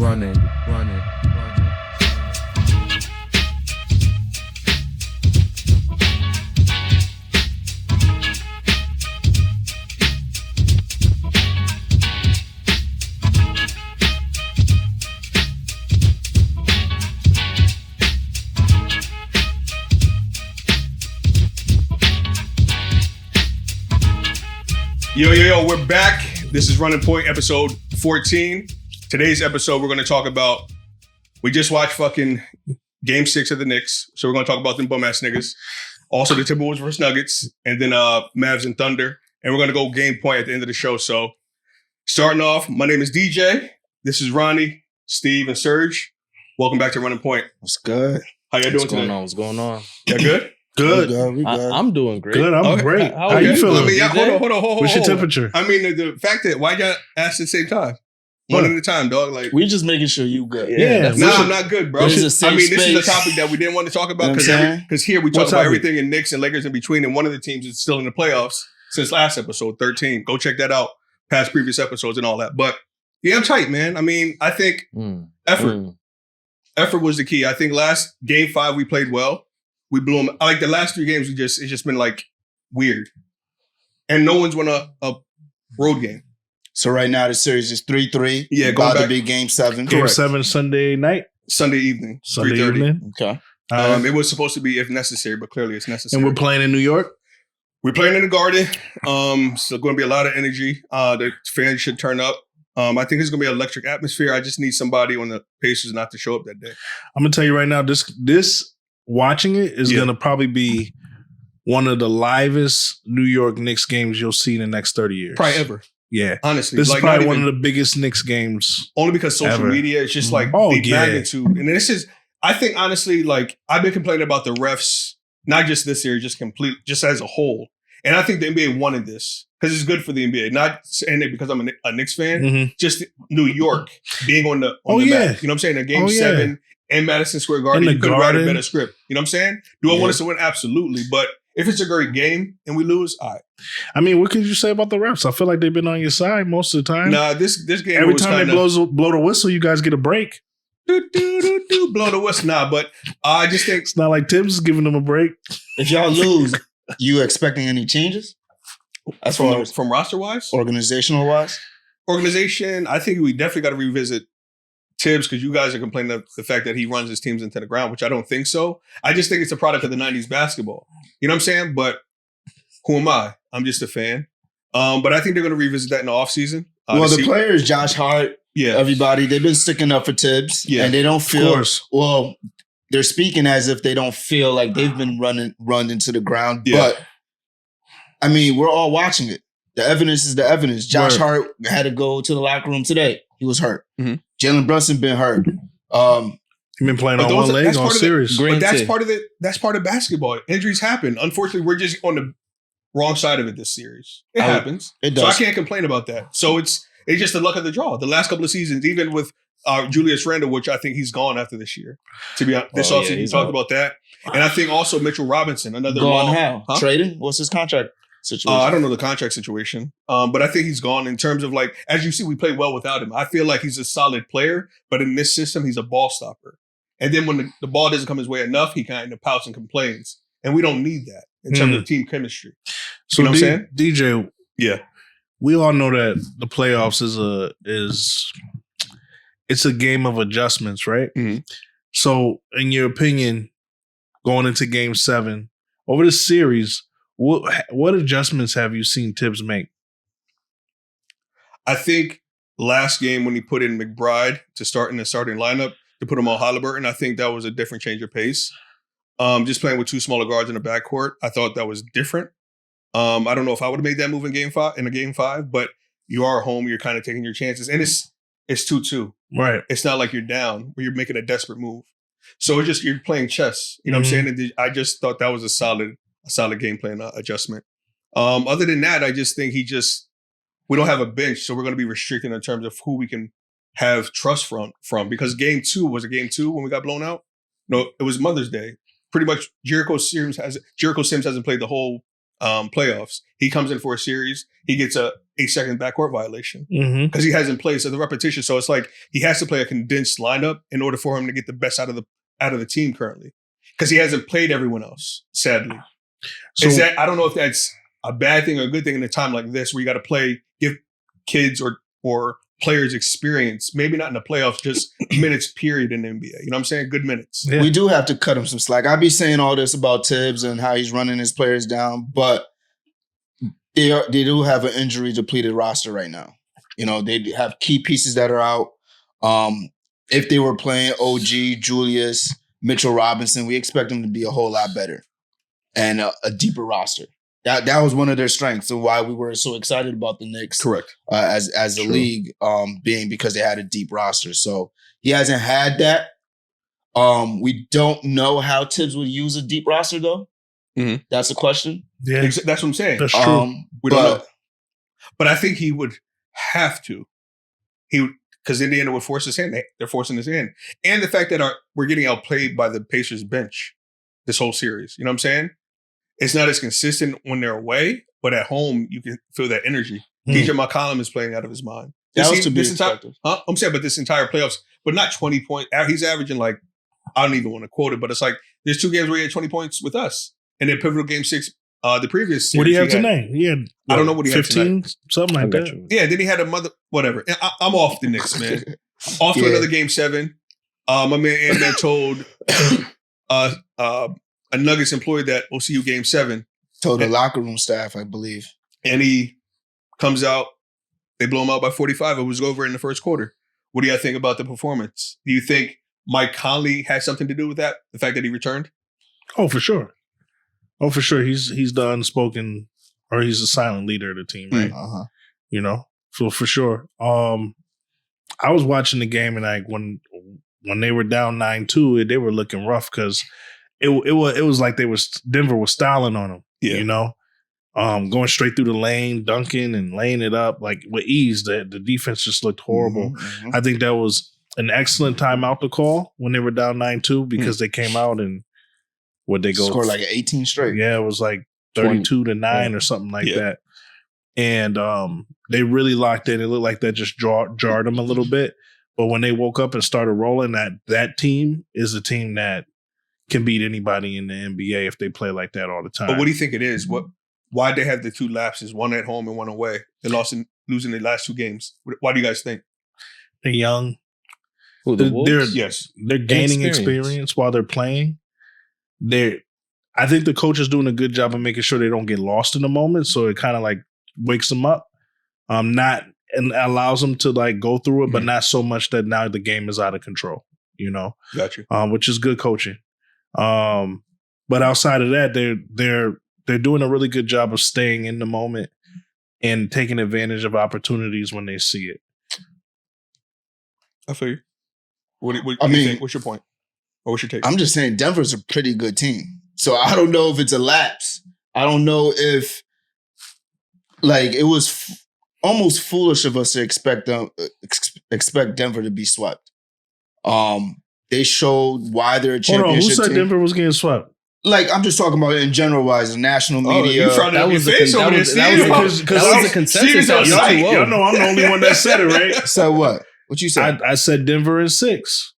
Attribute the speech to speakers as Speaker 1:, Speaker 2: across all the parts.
Speaker 1: Runnin.
Speaker 2: Yo, we're back. This is Running Point, episode 14. Today's episode, we're going to talk about, we just watched fucking Game 6 of the Knicks, so we're going to talk about them bum-ass niggas. Also, the Timberwolves versus Nuggets, and then Mavs and Thunder. And we're going to go game point at the end of the show. So, starting off, my name is DJ. This is Ronnie, Steve, and Serge. Welcome back to Running Point.
Speaker 3: What's good?
Speaker 2: How y'all doing today?
Speaker 1: What's going on?
Speaker 2: Y'all good?
Speaker 3: Good.
Speaker 4: We good.
Speaker 1: I'm doing great.
Speaker 4: Good. I'm
Speaker 2: Okay.
Speaker 4: great.
Speaker 1: How
Speaker 4: How
Speaker 1: are
Speaker 4: you
Speaker 1: you
Speaker 4: feeling?
Speaker 1: doing?
Speaker 2: Hold on.
Speaker 4: What's your temperature?
Speaker 2: I mean, the fact that, why y'all ask at the same time? One at a time, dog. Like,
Speaker 3: We just making sure you good.
Speaker 4: Yeah.
Speaker 2: nah, I'm not good, bro.
Speaker 3: This is a safe
Speaker 2: I mean, this is a
Speaker 3: space.
Speaker 2: topic that we didn't want to talk about
Speaker 3: You know what I'm
Speaker 2: because
Speaker 3: saying?
Speaker 2: here we talk
Speaker 4: What
Speaker 2: about
Speaker 4: topic?
Speaker 2: everything in Knicks and Lakers in between, and one of the teams is still in the playoffs since last episode, 13. Go check that out, past previous episodes and all that. But yeah, I'm tight, man. I mean, I think effort was the key. I think last game 5 we played well. We blew them. Like the last 3 games, it's just been like weird, and no one's won a road game.
Speaker 3: So right now the series is 3-3.
Speaker 2: Yeah,
Speaker 3: about
Speaker 2: going
Speaker 3: to
Speaker 2: back-
Speaker 3: be game 7.
Speaker 4: Game
Speaker 2: Correct.
Speaker 4: 7 Sunday night,
Speaker 2: Sunday evening,
Speaker 4: Sunday
Speaker 2: 3:30.
Speaker 4: evening.
Speaker 3: Okay.
Speaker 2: It was supposed to be if necessary, but clearly it's necessary.
Speaker 4: And we're playing in New York.
Speaker 2: We're playing in the Garden. So going to be a lot of energy. The fans should turn up. I think it's going to be an electric atmosphere. I just need somebody on the Pacers not to show up that day.
Speaker 4: I'm gonna tell you right now, this watching it is
Speaker 2: Yeah.
Speaker 4: gonna probably be one of the livest New York Knicks games you'll see in the next 30 years.
Speaker 2: Probably ever,
Speaker 4: Yeah.
Speaker 2: honestly.
Speaker 4: This
Speaker 2: Like,
Speaker 4: is probably
Speaker 2: not
Speaker 4: one
Speaker 2: even-
Speaker 4: of the biggest Knicks games.
Speaker 2: only because social
Speaker 4: ever.
Speaker 2: media is just like
Speaker 4: Oh,
Speaker 2: the
Speaker 4: yeah.
Speaker 2: magnitude. And this is, I think honestly, like I've been complaining about the refs, not just this year, just as a whole. And I think the NBA wanted this because it's good for the NBA. Not saying it because I'm a Knicks fan,
Speaker 4: Mhm.
Speaker 2: just New York being on the
Speaker 4: Oh,
Speaker 2: the
Speaker 4: yeah.
Speaker 2: map. You know what I'm saying? A game
Speaker 4: Oh, yeah.
Speaker 2: 7 in Madison Square Garden,
Speaker 4: In the
Speaker 2: you could write a
Speaker 4: Garden.
Speaker 2: better script. You know what I'm saying? Do I
Speaker 3: Yeah.
Speaker 2: want us to win? Absolutely. But if it's a great game and we lose, all right.
Speaker 4: I mean, what could you say about the refs? I feel like they've been on your side most of the time.
Speaker 2: Nah, this game
Speaker 4: Every
Speaker 2: was
Speaker 4: time they
Speaker 2: kinda,
Speaker 4: blow the whistle, you guys get a break.
Speaker 2: blow the whistle. Nah, but I just think
Speaker 4: It's not like Tibbs is giving them a break.
Speaker 3: If y'all lose, you expecting any changes? As far as
Speaker 2: from roster wise,
Speaker 3: organizational wise?
Speaker 2: organization, I think we definitely got to revisit Tibbs because you guys are complaining of the fact that he runs his teams into the ground, which I don't think so. I just think it's a product of the 90s basketball. You know what I'm saying? But who am I? I'm just a fan. But I think they're going to revisit that in the offseason.
Speaker 3: Well, the players, Josh Hart,
Speaker 2: Yeah.
Speaker 3: everybody, they've been sticking up for Tibbs.
Speaker 2: Yeah.
Speaker 3: And they don't
Speaker 4: Of
Speaker 3: feel,
Speaker 4: course.
Speaker 3: well, they're speaking as if they don't feel like they've been run into the ground.
Speaker 2: Yeah.
Speaker 3: But, I mean, we're all watching it. The evidence is the evidence. Josh
Speaker 4: Word.
Speaker 3: Hart had to go to the locker room today. He was hurt.
Speaker 2: Mhm.
Speaker 3: Jalen Brunson been hurt.
Speaker 4: You've been playing
Speaker 2: But
Speaker 4: on
Speaker 2: those
Speaker 4: one
Speaker 2: are-
Speaker 4: leg
Speaker 2: that's
Speaker 4: on
Speaker 2: part of the-
Speaker 4: series.
Speaker 1: Great.
Speaker 2: But that's
Speaker 1: Granted.
Speaker 2: that's part of basketball. Injuries happen. Unfortunately, we're just on the wrong side of it this series. It
Speaker 3: I-
Speaker 2: happens.
Speaker 3: It
Speaker 2: So I
Speaker 3: does.
Speaker 2: can't complain about that. So it's just the luck of the draw. The last couple of seasons, even with Julius Randle, which I think he's gone after this year. To be honest, this
Speaker 1: Oh, yeah,
Speaker 2: offseason, he
Speaker 1: he's
Speaker 2: talked
Speaker 1: out.
Speaker 2: about that. And I think also Mitchell Robinson, another
Speaker 3: Gone
Speaker 2: long-
Speaker 3: how?
Speaker 2: Huh?
Speaker 3: Trading? What's his contract situation?
Speaker 2: I don't know the contract situation, but I think he's gone in terms of like, as you see, we play well without him. I feel like he's a solid player, but in this system, he's a ball stopper. And then when the ball doesn't come his way enough, he kind of pouts and complains. And we don't need that in terms of team chemistry.
Speaker 4: So
Speaker 2: know what I'm saying?
Speaker 4: DJ,
Speaker 2: Yeah.
Speaker 4: we all know that the playoffs it's a game of adjustments, right?
Speaker 2: Mhm.
Speaker 4: So, in your opinion, going into Game 7 over the series, what adjustments have you seen Tibbs make?
Speaker 2: I think last game when he put in McBride to start in the starting lineup to put him on Halliburton, I think that was a different change of pace. Just playing with 2 smaller guards in the backcourt, I thought that was different. I don't know if I would have made that move in game 5, but you are home, you're kind of taking your chances. And it's 2-2.
Speaker 4: Right.
Speaker 2: It's not like you're down where you're making a desperate move. So it's just you're playing chess. You know what I'm saying? And I just thought that was a solid game plan adjustment. Other than that, I just think we don't have a bench, so we're going to be restricted in terms of who we can have trust from. Because game 2 was a game 2 when we got blown out. No, it was Mother's Day. Pretty much Jericho Sims hasn't played the whole playoffs. He comes in for a series. He gets a 8-second backcourt violation because he hasn't played. So the repetition. So it's like he has to play a condensed lineup in order for him to get the best out of the team currently, because he hasn't played everyone else. Sadly, so I don't know if that's a bad thing or a good thing in a time like this where you got to give kids or players experience. Maybe not in the playoffs, just minutes period in the NBA. You know what I'm saying? Good minutes.
Speaker 3: Yeah. We do have to cut him some slack. I be saying all this about Tibbs and how he's running his players down, but they do have an injury depleted roster right now. You know, they have key pieces that are out. If they were playing OG, Julius, Mitchell Robinson, we expect them to be a whole lot better and a deeper roster. That was one of their strengths and why we were so excited about the Knicks.
Speaker 2: Correct.
Speaker 3: As a league, being because they had a deep roster. So he hasn't had that. We don't know how Tibbs would use a deep roster though. Mm-hmm. That's a question.
Speaker 2: Yeah, that's what I'm saying.
Speaker 4: That's true.
Speaker 2: We don't know. But I think he would have to. Because Indiana would force his hand. They're forcing his hand. And the fact that we're getting outplayed by the Pacers bench this whole series. You know what I'm saying? It's not as consistent when they're away, but at home, you can feel that energy. DJ McCollum is playing out of his mind.
Speaker 3: That was to be expected.
Speaker 2: I'm saying, but this entire playoffs, but not 20 points. He's averaging like, I don't even want to quote it, but it's like, there's 2 games where he had 20 points with us. And then pivotal game 6, the previous series.
Speaker 4: What do you have tonight? He had,
Speaker 2: I don't know what he
Speaker 4: 15,
Speaker 2: had tonight.
Speaker 4: Something like that.
Speaker 2: Yeah, then he had whatever. I'm off the Knicks, man. Off to another game 7. My man Ant-Man told a Nuggets employee that we'll see you game 7.
Speaker 3: Told the locker room staff, I believe.
Speaker 2: And he comes out, they blow him out by 45. It was over in the first quarter. What do you think about the performance? Do you think Mike Conley had something to do with that? The fact that he returned?
Speaker 4: Oh, for sure. He's the unspoken, or he's the silent leader of the team, right?
Speaker 3: Uh-huh.
Speaker 4: You know, so for sure. I was watching the game and like when they were down 9-2, they were looking rough because it was like Denver was styling on them.
Speaker 2: Yeah.
Speaker 4: You know, going straight through the lane, dunking and laying it up like with ease. The defense just looked horrible.
Speaker 3: Mm-hmm.
Speaker 4: I think that was an excellent timeout to call when they were down 9-2 because they came out and they
Speaker 3: scored like 18 straight.
Speaker 4: Yeah, it was like 32-9 or something like that. And they really locked in. It looked like that just jarred them a little bit. But when they woke up and started rolling, that team is a team that can beat anybody in the NBA if they play like that all the time.
Speaker 2: But what do you think it is? Why they have the 2 lapses, one at home and one away? They losing the last 2 games. Why do you guys think?
Speaker 4: They're young.
Speaker 1: Who, the Wolves?
Speaker 4: They're gaining experience while they're playing. I think the coach is doing a good job of making sure they don't get lost in the moment. So it kind of like wakes them up, and allows them to like go through it, but not so much that now the game is out of control. You know,
Speaker 2: got you.
Speaker 4: Which is good coaching. But outside of that, they're doing a really good job of staying in the moment and taking advantage of opportunities when they see it.
Speaker 2: I feel you. What do you think? What's your point? Or what's your take?
Speaker 3: I'm just saying Denver's a pretty good team. So I don't know if it's a lapse. I don't know if it was almost foolish of us to expect Denver to be swept. They showed why they're a championship
Speaker 4: Hold on, who said
Speaker 3: team.
Speaker 4: Denver was getting swept?
Speaker 3: Like, I'm just talking about in general wise, the national media.
Speaker 1: That was the consensus.
Speaker 4: Y'all know I'm the only one that said it, right?
Speaker 3: So what? What you said?
Speaker 4: I said Denver in 6.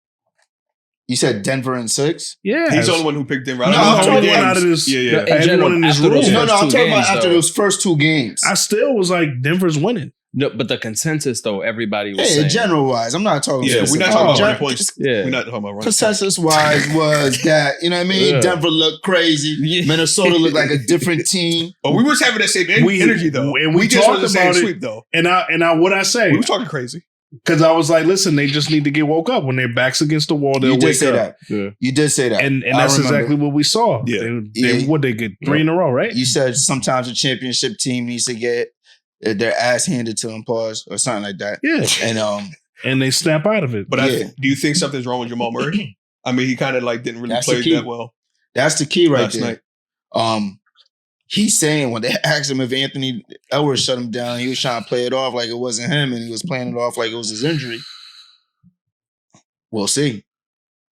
Speaker 3: You said Denver in 6?
Speaker 4: Yeah.
Speaker 2: He's the only one who picked Denver.
Speaker 3: I'm the only one
Speaker 4: out of this.
Speaker 2: Yeah.
Speaker 4: Everyone in this room.
Speaker 3: No, I'm talking about after those first 2 games.
Speaker 4: I still was like, Denver's winning.
Speaker 1: No, but the consensus though, everybody was saying.
Speaker 3: General wise, I'm not talking.
Speaker 2: Yeah, we're not talking about points. Yeah, we're not talking about running.
Speaker 3: Consensus wise was that I mean,
Speaker 1: Yeah.
Speaker 3: Denver looked crazy. Minnesota looked like a different team.
Speaker 2: But we was having that same energy though,
Speaker 4: and we
Speaker 2: just
Speaker 4: talked
Speaker 2: was the same
Speaker 4: about it.
Speaker 2: sweep though.
Speaker 4: And I what I say?
Speaker 2: We were talking crazy
Speaker 4: because I was like, listen, they just need to get woke up when their backs against the wall. They'll
Speaker 3: You did
Speaker 4: wake
Speaker 3: say
Speaker 4: up.
Speaker 3: that.
Speaker 1: Yeah.
Speaker 3: You did say that,
Speaker 4: And
Speaker 3: I
Speaker 4: that's
Speaker 3: remember.
Speaker 4: exactly what we saw.
Speaker 2: Yeah.
Speaker 4: They get 3 in a row, right?
Speaker 3: You said sometimes a championship team needs to get their ass handed to them, pause or something like that.
Speaker 4: Yeah, and they snap out of it.
Speaker 2: But do you think something's wrong with Jamal Murray? I mean, he kind of like didn't really
Speaker 3: That's
Speaker 2: play
Speaker 3: the key.
Speaker 2: that well.
Speaker 3: That's the key right
Speaker 2: last
Speaker 3: there.
Speaker 2: night.
Speaker 3: He's saying when they asked him if Anthony Edwards shut him down, he was trying to play it off like it wasn't him, and he was playing it off like it was his injury. We'll see.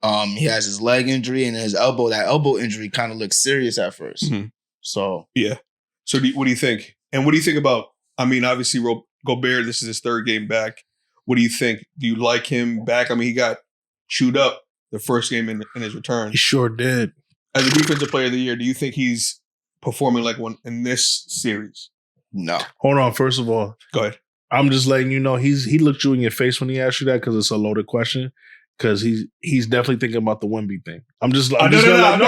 Speaker 3: He has his leg injury and his elbow. That elbow injury kind of looks serious at first.
Speaker 2: Mhm.
Speaker 3: So
Speaker 2: Yeah. So what do you think? And what do you think about? I mean, obviously Gobert. This is his third game back. What do you think? Do you like him back? I mean, he got chewed up the first game in his return.
Speaker 4: He sure did.
Speaker 2: As a defensive player of the year, do you think he's performing like one in this series?
Speaker 3: No.
Speaker 4: Hold on. First of all,
Speaker 2: go ahead.
Speaker 4: I'm just letting you know he looked you in your face when he asked you that because it's a loaded question. Because he's definitely thinking about the Wemby thing. I'm not
Speaker 2: thinking about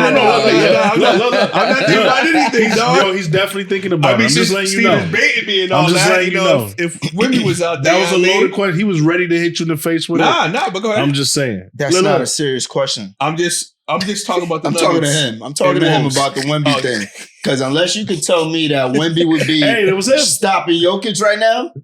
Speaker 2: anything, dog.
Speaker 4: Yo, he's definitely thinking about it. I'm just letting you know.
Speaker 2: Steve is baiting me and all that. I'm just letting you know. If Wemby was out there,
Speaker 4: that was a loaded question. He was ready to hit you in the face with it.
Speaker 2: Nah, but go ahead.
Speaker 4: I'm just saying.
Speaker 3: That's not a serious question.
Speaker 2: I'm just talking about the
Speaker 3: I'm talking to him. I'm talking to him about the Wemby thing. Because unless you can tell me that Wemby would be stopping Jokic right now,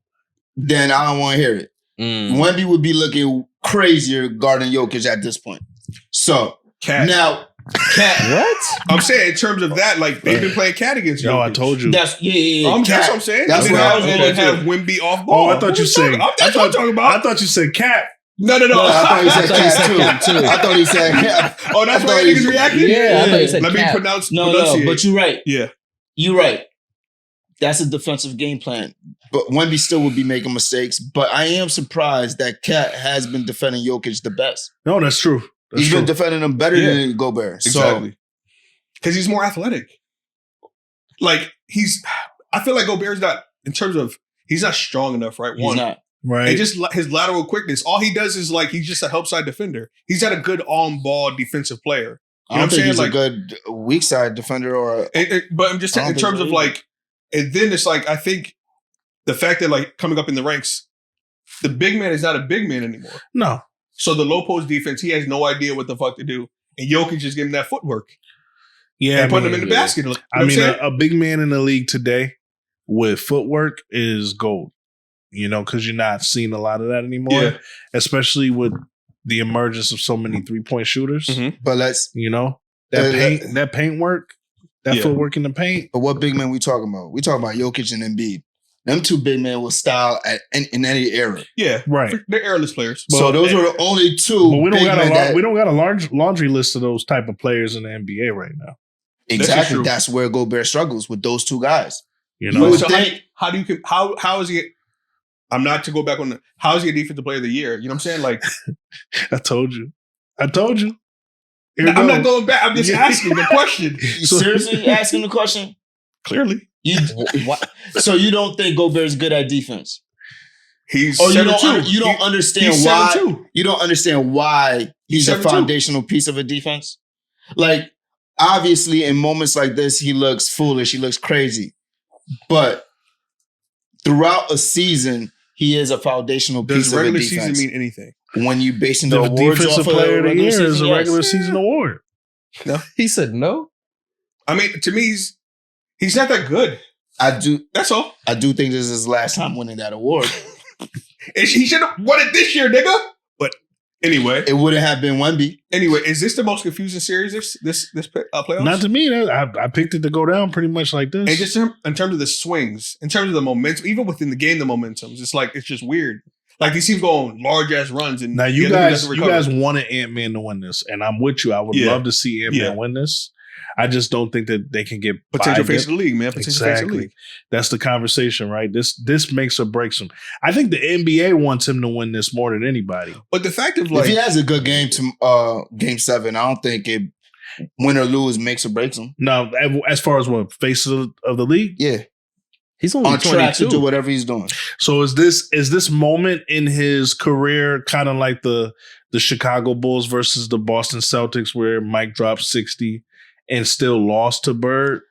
Speaker 3: then I don't want to hear it. Wemby would be looking crazier guarding Jokic at this point. So, Cat.
Speaker 1: What?
Speaker 2: I'm saying in terms of that, like, they've been playing Cat against Jokic.
Speaker 4: No, I told you.
Speaker 2: That's what I'm saying.
Speaker 3: That's what I was going to
Speaker 2: have Wemby off ball.
Speaker 4: Oh, I thought you said.
Speaker 2: That's what I'm talking about.
Speaker 4: I thought you said Cat.
Speaker 2: No.
Speaker 3: I thought he said Cat too. I thought he said Cat.
Speaker 2: Oh, that's why niggas reacting?
Speaker 1: Yeah, I thought he said
Speaker 2: Let
Speaker 1: Cat.
Speaker 2: me pronounce.
Speaker 3: No, but you're right.
Speaker 2: Yeah.
Speaker 3: You're right. That's a defensive game plan. But Wemby still would be making mistakes. But I am surprised that Cat has been defending Jokic the best.
Speaker 4: No, that's true.
Speaker 3: He's been defending him better than Gobert.
Speaker 2: Exactly. Because he's more athletic. Like, I feel like Gobert's not, in terms of, he's not strong enough, right?
Speaker 3: He's not.
Speaker 4: Right.
Speaker 2: And just his lateral quickness, all he does is like, he's just a help side defender. He's not a good on-ball defensive player.
Speaker 3: I don't think he's a good weak side defender
Speaker 2: but I'm just saying, in terms of like, and then it's like, I think the fact that like coming up in the ranks, the big man is not a big man anymore.
Speaker 4: No.
Speaker 2: So the low post defense, he has no idea what the fuck to do. And Jokic just giving that footwork.
Speaker 4: Yeah.
Speaker 2: And putting him in the basket. You know
Speaker 4: I mean, a big man in the league today with footwork is gold. You know, because you're not seeing a lot of that anymore. Especially with the emergence of so many 3-point shooters.
Speaker 2: Mm-hmm.
Speaker 3: But let's,
Speaker 4: that paint work, that footwork in the paint.
Speaker 3: But what big men we talking about? We talking about Jokic and Embiid. Them two big men will style in any era.
Speaker 2: Yeah,
Speaker 4: right.
Speaker 2: They're airless players.
Speaker 3: So those are the only two.
Speaker 4: But we don't got a large laundry list of those type of players in the NBA right now.
Speaker 3: Exactly. That's where Gobert struggles with those two guys.
Speaker 4: You know,
Speaker 2: so how is he? I'm not to go back on how is he a defensive player of the year? You know what I'm saying? Like,
Speaker 4: I told you. I'm
Speaker 2: not going back. I'm just asking the question.
Speaker 3: You seriously asking the question?
Speaker 2: Clearly.
Speaker 3: So you don't think Gobert's good at defense?
Speaker 2: He's
Speaker 3: you don't understand why. You don't understand why he's a foundational piece of a defense. Like, obviously, in moments like this, he looks foolish. He looks crazy. But throughout a season, he is a foundational piece of a defense.
Speaker 2: Does regular season mean anything?
Speaker 3: When you basing the awards
Speaker 4: defensive
Speaker 3: off
Speaker 4: player
Speaker 3: of
Speaker 4: of the year is a regular season award.
Speaker 2: No,
Speaker 1: he said no.
Speaker 2: I mean, to me, he's not that good.
Speaker 3: I do.
Speaker 2: That's all.
Speaker 3: I do think this is his last time winning that award.
Speaker 2: And he should have won it this year, nigga. But anyway,
Speaker 3: it wouldn't have been Wemby.
Speaker 2: Anyway, is this the most confusing series this playoffs?
Speaker 4: Not to me. I picked it to go down pretty much like this.
Speaker 2: And just in terms of the swings, in terms of the momentum, even within the game, the momentums, it's just weird. Like these teams go on large ass runs, and
Speaker 4: now you guys wanted Ant-Man to win this, and I'm with you. I would love to see Ant-Man win this. I just don't think that they can get
Speaker 2: potential face of the league, man. Potential face of the league.
Speaker 4: That's the conversation, right? This makes or breaks him. I think the NBA wants him to win this more than anybody.
Speaker 2: But the fact of like,
Speaker 3: if he has a good game to game 7, I don't think it win or lose makes or breaks him.
Speaker 4: No, as far as what face of the league,
Speaker 3: yeah.
Speaker 1: He's only
Speaker 3: on
Speaker 1: 22.
Speaker 3: track to do whatever he's doing.
Speaker 4: So is this moment in his career kind of like the Chicago Bulls versus the Boston Celtics where Mike dropped 60 and still lost to Bird?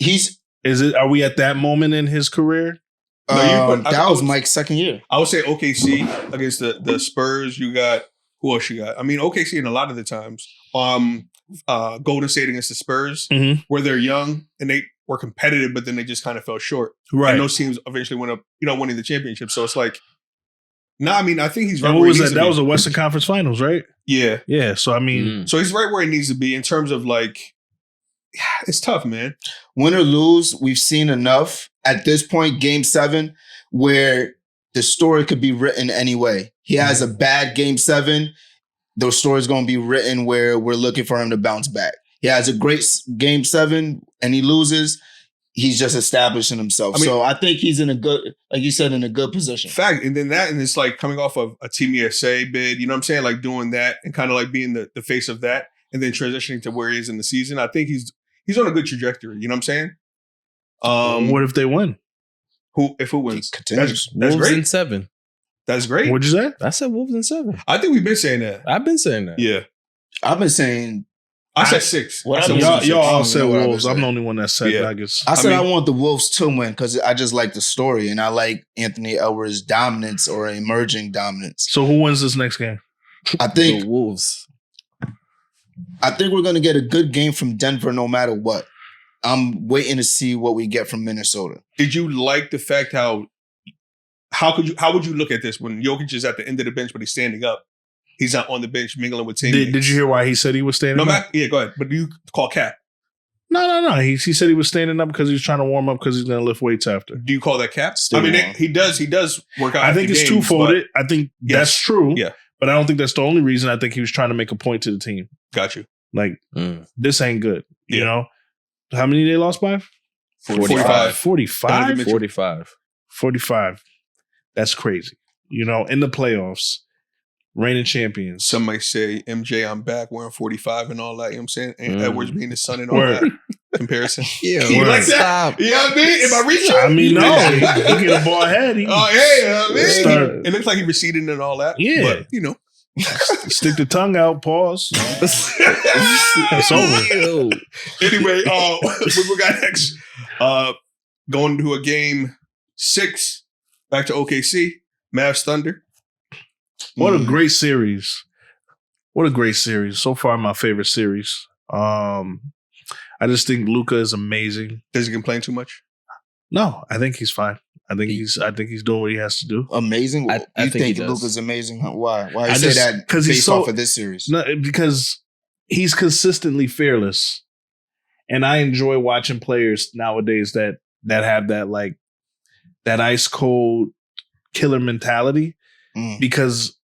Speaker 4: Are we at that moment in his carear?
Speaker 3: That was Mike's second year.
Speaker 2: I would say OKC against the Spurs. You got who else you got? I mean, OKC in a lot of the times. Golden State against the Spurs, where they're young and they were competitive, but then they just kind of fell short.
Speaker 4: Right.
Speaker 2: And those teams eventually went up, winning the championship. So it's like, I mean, I think he's right.
Speaker 4: And what was that? That was the Western Conference Finals, right?
Speaker 2: Yeah.
Speaker 4: Yeah. So I mean,
Speaker 2: so he's right where he needs to be in terms of like, it's tough, man.
Speaker 3: Win or lose, we've seen enough at this point, game 7, where the story could be written anyway. He has a bad game 7. The story's going to be written where we're looking for him to bounce back. He has a great game 7 and he loses. he's just establishing himself. So I think he's in a good, like you said, in a good position.
Speaker 2: Fact. And then and it's like coming off of a Team USA bid, you know what I'm saying? Like doing that and kind of like being the face of that and then transitioning to where he is in the season. I think he's on a good trajectory. You know what I'm saying?
Speaker 4: What if they win?
Speaker 2: Who wins?
Speaker 3: That's
Speaker 1: Wolves
Speaker 2: great.
Speaker 1: in 7.
Speaker 2: That's great.
Speaker 4: What'd you say?
Speaker 1: I said Wolves in 7.
Speaker 2: I think we've been saying that.
Speaker 1: I've been saying that.
Speaker 2: Yeah.
Speaker 3: I've been saying.
Speaker 2: I said 6.
Speaker 3: What
Speaker 2: I said
Speaker 3: I mean,
Speaker 2: Wolves in
Speaker 4: Y'all
Speaker 2: 6.
Speaker 4: all
Speaker 3: I
Speaker 4: said
Speaker 3: don't know what I've been
Speaker 4: Wolves. I'm
Speaker 3: saying.
Speaker 4: the only one that said Nuggets.
Speaker 3: I said I
Speaker 2: mean-
Speaker 3: want the Wolves to win because I just like the story and I like Anthony Edwards' dominance or emerging dominance.
Speaker 4: So who wins this next game?
Speaker 3: I think
Speaker 1: The Wolves.
Speaker 3: we're going to get a good game from Denver no matter what. I'm waiting to see what we get from Minnesota.
Speaker 2: Did you like the fact how would you look at this when Jokic is at the end of the bench but he's standing up? He's not on the bench mingling with teammates.
Speaker 4: Did you hear why he said he was standing up?
Speaker 2: Yeah, go ahead. But do you call cap?
Speaker 4: No. He said he was standing up because he was trying to warm up because he's going to lift weights after.
Speaker 2: Do you call that cap?
Speaker 3: Still
Speaker 2: I mean,
Speaker 3: wrong.
Speaker 2: he does work out.
Speaker 4: I think
Speaker 2: after
Speaker 4: it's
Speaker 2: games,
Speaker 4: twofold.
Speaker 2: but-
Speaker 4: I think
Speaker 2: Yes.
Speaker 4: that's true.
Speaker 2: Yeah.
Speaker 4: But I don't think that's the only reason. I think he was trying to make a point to the team.
Speaker 2: Got you.
Speaker 4: Like, this ain't good. You
Speaker 2: Yeah.
Speaker 4: know? How many they lost by?
Speaker 2: 45.
Speaker 4: 45?
Speaker 1: 45.
Speaker 4: 45. That's crazy. You know, in the playoffs, reigning champions.
Speaker 2: Some might say, MJ, I'm back wearing 45 and all that. You know what I'm saying? And Edwards being his son and all
Speaker 4: Word.
Speaker 2: that comparison.
Speaker 1: Yeah,
Speaker 2: You
Speaker 4: word.
Speaker 2: like that?
Speaker 1: Stop.
Speaker 2: You know what I mean? Am I reaching?
Speaker 4: I mean, no. He get a ball ahead. He
Speaker 2: Oh, yeah. You know what I mean?
Speaker 4: Start-
Speaker 2: It looks like he receded and all that.
Speaker 4: Yeah.
Speaker 2: But, you know.
Speaker 4: stick the tongue out, pause. It's over.
Speaker 1: Ew.
Speaker 2: Anyway, what we got next? Going to a game 6, back to OKC, Mavs Thunder.
Speaker 4: What a great series. What a great series. So far, my favorite series. I just think Luka is amazing.
Speaker 2: Does he complain too much?
Speaker 4: No, I think he's fine. I think he's doing what he has to do.
Speaker 3: Amazing.
Speaker 1: I
Speaker 3: You
Speaker 1: think he
Speaker 3: think
Speaker 1: does.
Speaker 3: Luka's amazing? Huh? Why? Why
Speaker 4: I
Speaker 3: you say
Speaker 4: just-
Speaker 3: that
Speaker 4: 'cause he's
Speaker 3: based
Speaker 4: so-
Speaker 3: off of this series?
Speaker 4: No, because he's consistently fearless. And I enjoy watching players nowadays that have that like that ice cold killer mentality.
Speaker 3: Mm.
Speaker 4: Because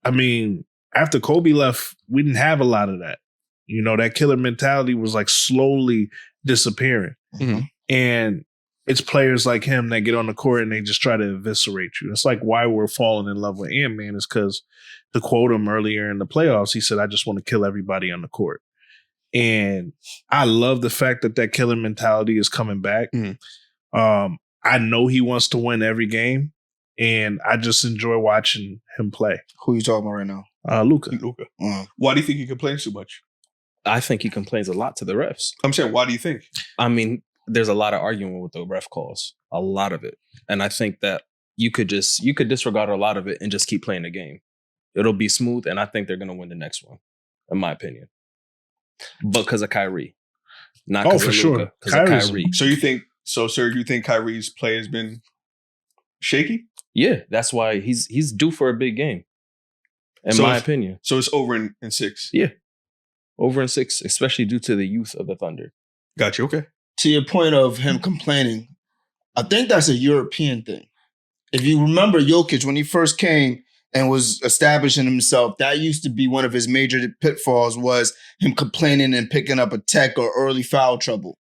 Speaker 4: I mean, after Kobe left, we didn't have a lot of that. You know, that killer mentality was like slowly disappearing.
Speaker 3: Mhm.
Speaker 4: And it's players like him that get on the court and they just try to eviscerate you. It's like why we're falling in love with Ant-Man is because, to quote him earlier in the playoffs, he said, I just want to kill everybody on the court. And I love the fact that killer mentality is coming back.
Speaker 2: Mhm.
Speaker 4: I know he wants to win every game, and I just enjoy watching him play.
Speaker 3: Who you talking about right now?
Speaker 4: Luka.
Speaker 2: Luka.
Speaker 3: Mm.
Speaker 2: Why do you think he complains too much?
Speaker 1: I think he complains a lot to the refs.
Speaker 2: I'm saying, why do you think?
Speaker 1: I mean, there's a lot of arguing with the ref calls, a lot of it. And I think that you could disregard a lot of it and just keep playing the game. It'll be smooth, and I think they're going to win the next one, in my opinion. But because of Kyrie. Not because
Speaker 4: for
Speaker 1: of
Speaker 4: sure.
Speaker 1: Luka, because of
Speaker 4: Kyrie's-
Speaker 1: Kyrie.
Speaker 2: Sir, you think Kyrie's play has been shaky?
Speaker 1: Yeah, that's why he's due for a big game, in
Speaker 2: So
Speaker 1: my
Speaker 2: if-
Speaker 1: opinion.
Speaker 2: So it's over in 6.
Speaker 1: Yeah. Over in 6, especially due to the youth of the Thunder.
Speaker 2: Got you. Okay.
Speaker 3: To your point of him complaining, I think that's a European thing. If you remember Jokic, when he first came and was establishing himself, that used to be one of his major pitfalls was him complaining and picking up a tech or early foul trouble.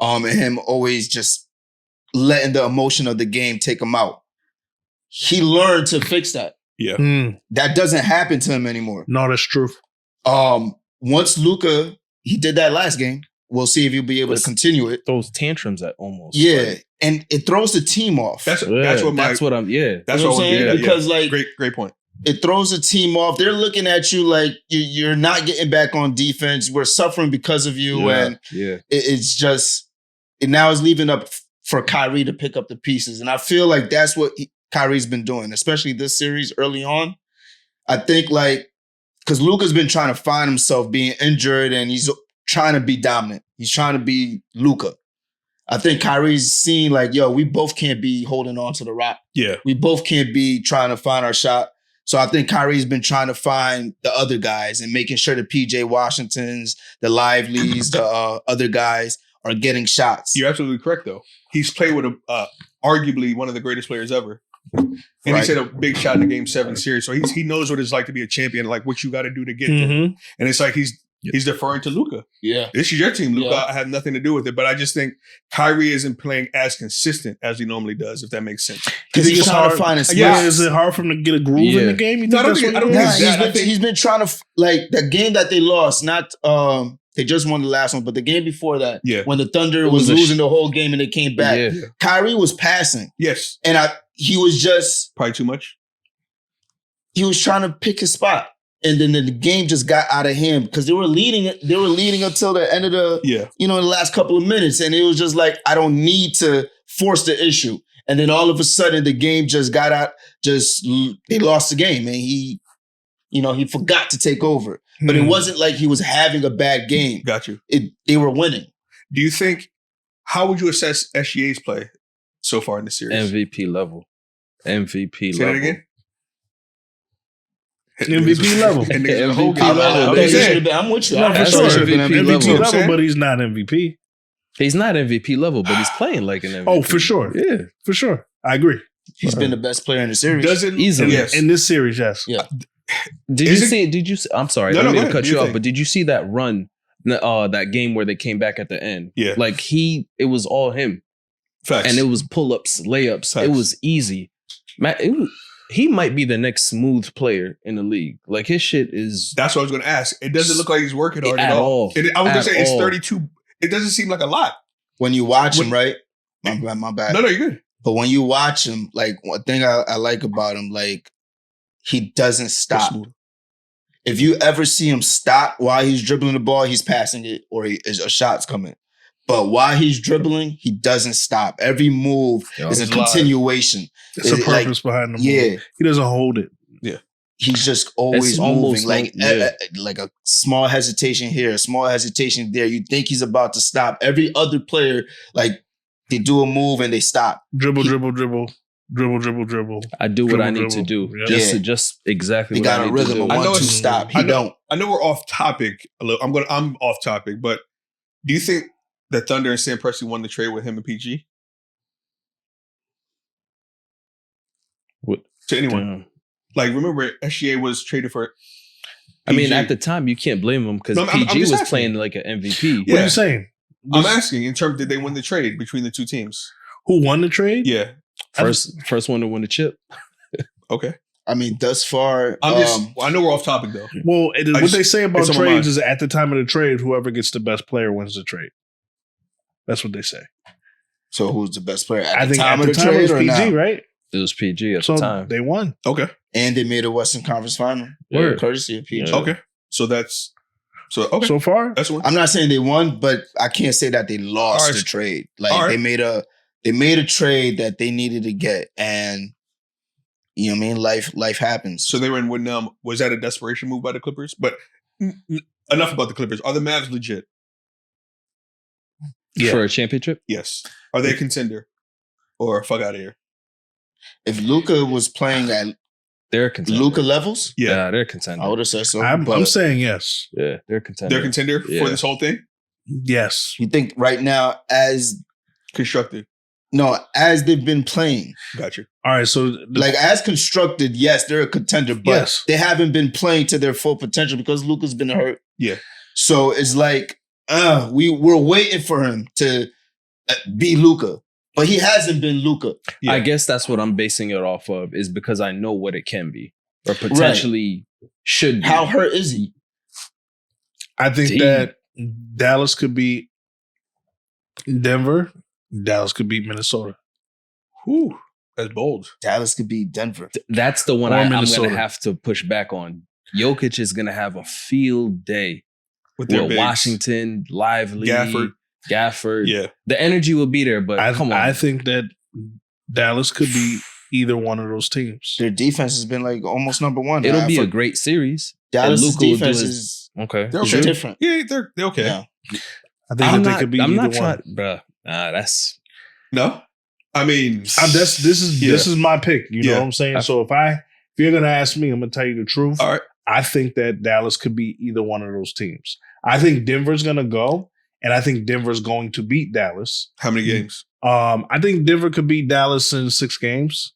Speaker 3: And him always just letting the emotion of the game take him out. He learned to fix that.
Speaker 2: Yeah.
Speaker 3: That doesn't happen to him anymore.
Speaker 4: No, that's true.
Speaker 3: Once Luka, he did that last game. We'll see if he'll be able to continue it.
Speaker 1: Those tantrums at almost.
Speaker 3: Yeah,
Speaker 1: like,
Speaker 3: and it throws the team off.
Speaker 2: That's
Speaker 1: yeah,
Speaker 2: what
Speaker 1: that's
Speaker 2: I'm
Speaker 1: what I'm
Speaker 2: That's
Speaker 3: You know
Speaker 2: what
Speaker 3: what I'm
Speaker 2: I'm
Speaker 3: saying? Because like
Speaker 2: great point.
Speaker 3: it throws the team off. They're looking at you like you're not getting back on defense. We're suffering because of you, and
Speaker 1: yeah.
Speaker 3: it's just it now is leaving up for Kyrie to pick up the pieces. And I feel like that's what Kyrie's been doing, especially this series early on. I think like because Luka's been trying to find himself being injured, and he's trying to be dominant. He's trying to be Luka. I think Kyrie's seen like, yo, we both can't be holding on to the rock.
Speaker 2: Yeah.
Speaker 3: We both can't be trying to find our shot. So I think Kyrie's been trying to find the other guys and making sure the PJ Washingtons, the Liveleys, the other guys are getting shots.
Speaker 2: You're absolutely correct, though. He's played with arguably one of the greatest players ever. And
Speaker 3: Right.
Speaker 2: he's hit a big shot in the Game 7 series. So he knows what it's like to be a champion, like what you got to do to get there.
Speaker 4: Mhm.
Speaker 2: And it's like he's He's deferring to Luka.
Speaker 3: Yeah.
Speaker 2: This is your team, Luka.
Speaker 3: Yeah.
Speaker 2: I have nothing to do with it. But I just think Kyrie isn't playing as consistent as he normally does, if that makes sense.
Speaker 3: Because he's trying to find a spot.
Speaker 4: Is it hard for him to get a groove in the game? You
Speaker 2: No, I
Speaker 4: think
Speaker 2: don't
Speaker 4: that's
Speaker 2: think
Speaker 4: what it is?
Speaker 2: that.
Speaker 3: He's been trying to, like, the game that they lost, not, they just won the last one, but the game before that, when the Thunder was losing the whole game and they came back, Kyrie was passing.
Speaker 2: Yes.
Speaker 3: And he was just...
Speaker 2: Probably too much?
Speaker 3: He was trying to pick his spot. And then the game just got out of hand because they were leading until the end of the, the last couple of minutes. And it was just like, I don't need to force the issue. And then all of a sudden the game just got out, they lost the game. And he forgot to take over. But it wasn't like he was having a bad game.
Speaker 2: Got you.
Speaker 3: They were winning.
Speaker 2: Do you think, how would you assess SGA's play so far in the series?
Speaker 1: MVP level. MVP
Speaker 2: Say
Speaker 1: level.
Speaker 2: that again?
Speaker 4: MVP level.
Speaker 1: MVP level.
Speaker 3: I'm with you.
Speaker 4: For sure. MVP level, but he's not MVP.
Speaker 1: He's not MVP level, but he's playing like an MVP.
Speaker 4: Oh, for sure.
Speaker 1: Yeah.
Speaker 4: For sure. I agree.
Speaker 3: He's been the best player in the series.
Speaker 1: Easily.
Speaker 4: In this series, yes.
Speaker 3: Yeah.
Speaker 1: Did you see? I'm sorry. I didn't mean to cut you off, but did you see that run, that game where they came back at the end?
Speaker 2: Yeah.
Speaker 1: Like it was all him.
Speaker 2: Facts.
Speaker 1: And it was pull-ups, layups.
Speaker 2: Facts.
Speaker 1: It was easy. He might be the next smooth player in the league. Like his shit is.
Speaker 2: That's what I was going to ask. It doesn't look like he's working hard at all. I was going to say it's 32. It doesn't seem like a lot.
Speaker 3: When you watch him, right? My bad.
Speaker 2: No, you're good.
Speaker 3: But when you watch him, like one thing I like about him, like he doesn't stop. If you ever see him stop while he's dribbling the ball, he's passing it or a shot's coming. But while he's dribbling, he doesn't stop. Every move is a continuation.
Speaker 4: It's a purpose behind the move.
Speaker 3: Yeah.
Speaker 4: He doesn't hold it.
Speaker 2: Yeah.
Speaker 3: He's just always moving. Like a small hesitation here, a small hesitation there. You think he's about to stop. Every other player, like, they do a move and they stop.
Speaker 4: Dribble.
Speaker 1: I do what I need to do.
Speaker 4: Yeah.
Speaker 1: Just exactly
Speaker 3: he
Speaker 1: what I
Speaker 3: got
Speaker 1: need
Speaker 3: a rhythm
Speaker 1: to
Speaker 3: of
Speaker 1: do.
Speaker 3: 1, 2 stop. He don't.
Speaker 2: I know we're off topic a little. I'm off topic, but do you think that Thunder and Sam Presti won the trade with him and PG?
Speaker 1: What?
Speaker 2: To anyone. Like, remember, SGA was traded for PG.
Speaker 1: I mean, at the time, you can't blame him because PG was playing like an MVP.
Speaker 4: What are you saying?
Speaker 2: I'm asking in terms, did they win the trade between the two teams?
Speaker 4: Who won the trade?
Speaker 2: Yeah.
Speaker 1: First one to win the chip.
Speaker 2: Okay.
Speaker 3: I mean, thus far,
Speaker 2: I know we're off topic though.
Speaker 4: Well, what they say about trades is at the time of the trade, whoever gets the best player wins the trade. That's what they say.
Speaker 3: So who's the best player
Speaker 4: at the time of the trade? It was PG, right?
Speaker 1: It was PG at the time.
Speaker 4: They won.
Speaker 2: Okay.
Speaker 3: And they made a Western Conference final.
Speaker 1: Yeah.
Speaker 3: Courtesy of PG.
Speaker 2: Yeah. Okay. So okay.
Speaker 4: So far,
Speaker 2: that's one.
Speaker 3: I'm not saying they won, but I can't say that they lost the trade. Like they made a trade that they needed to get, and you know what I mean. Life happens.
Speaker 2: So they were in when was that a desperation move by the Clippers? But enough about the Clippers. Are the Mavs legit?
Speaker 1: Yeah. For a championship?
Speaker 2: Yes. Are they a contender? Or fuck out of here?
Speaker 3: If Luka was playing at
Speaker 1: they're contender.
Speaker 3: Luka levels,
Speaker 1: yeah, they're contender.
Speaker 3: I would have said so.
Speaker 4: I'm saying yes.
Speaker 1: Yeah, they're contender.
Speaker 2: They're contender for this whole thing?
Speaker 4: Yes.
Speaker 3: You think right now as
Speaker 2: constructed?
Speaker 3: No, as they've been playing.
Speaker 2: Got you.
Speaker 4: All right, so
Speaker 3: like as constructed, yes, they're a contender, but they haven't been playing to their full potential because Luka's been hurt.
Speaker 2: Yeah.
Speaker 3: So it's like we're waiting for him to be Luka. But he hasn't been Luka.
Speaker 1: Yeah. I guess that's what I'm basing it off of, is because I know what it can be or potentially should be.
Speaker 3: How hurt is he?
Speaker 4: I think that Dallas could beat Denver. Dallas could beat Minnesota.
Speaker 2: Whew, that's bold.
Speaker 3: Dallas could beat Denver.
Speaker 1: That's the one I'm going to have to push back on. Jokic is going to have a field day with Washington, Lively, Gafford.
Speaker 2: Yeah.
Speaker 1: The energy will be there, but come on.
Speaker 4: I think that Dallas could be either one of those teams.
Speaker 3: Their defense has been like almost number one.
Speaker 1: It'll be a great series.
Speaker 3: Dallas' defense is
Speaker 1: okay.
Speaker 2: They're okay.
Speaker 3: Different.
Speaker 2: Yeah, they're okay. Yeah.
Speaker 4: I think they could be either one.
Speaker 1: Bruh. That's
Speaker 2: no. I mean,
Speaker 4: this is my pick. You know what I'm saying? So if you're gonna ask me, I'm gonna tell you the truth.
Speaker 2: All right.
Speaker 4: I think that Dallas could be either one of those teams. I think Denver's gonna go. And I think Denver's going to beat Dallas.
Speaker 2: How many games?
Speaker 4: I think Denver could beat Dallas in 6 games.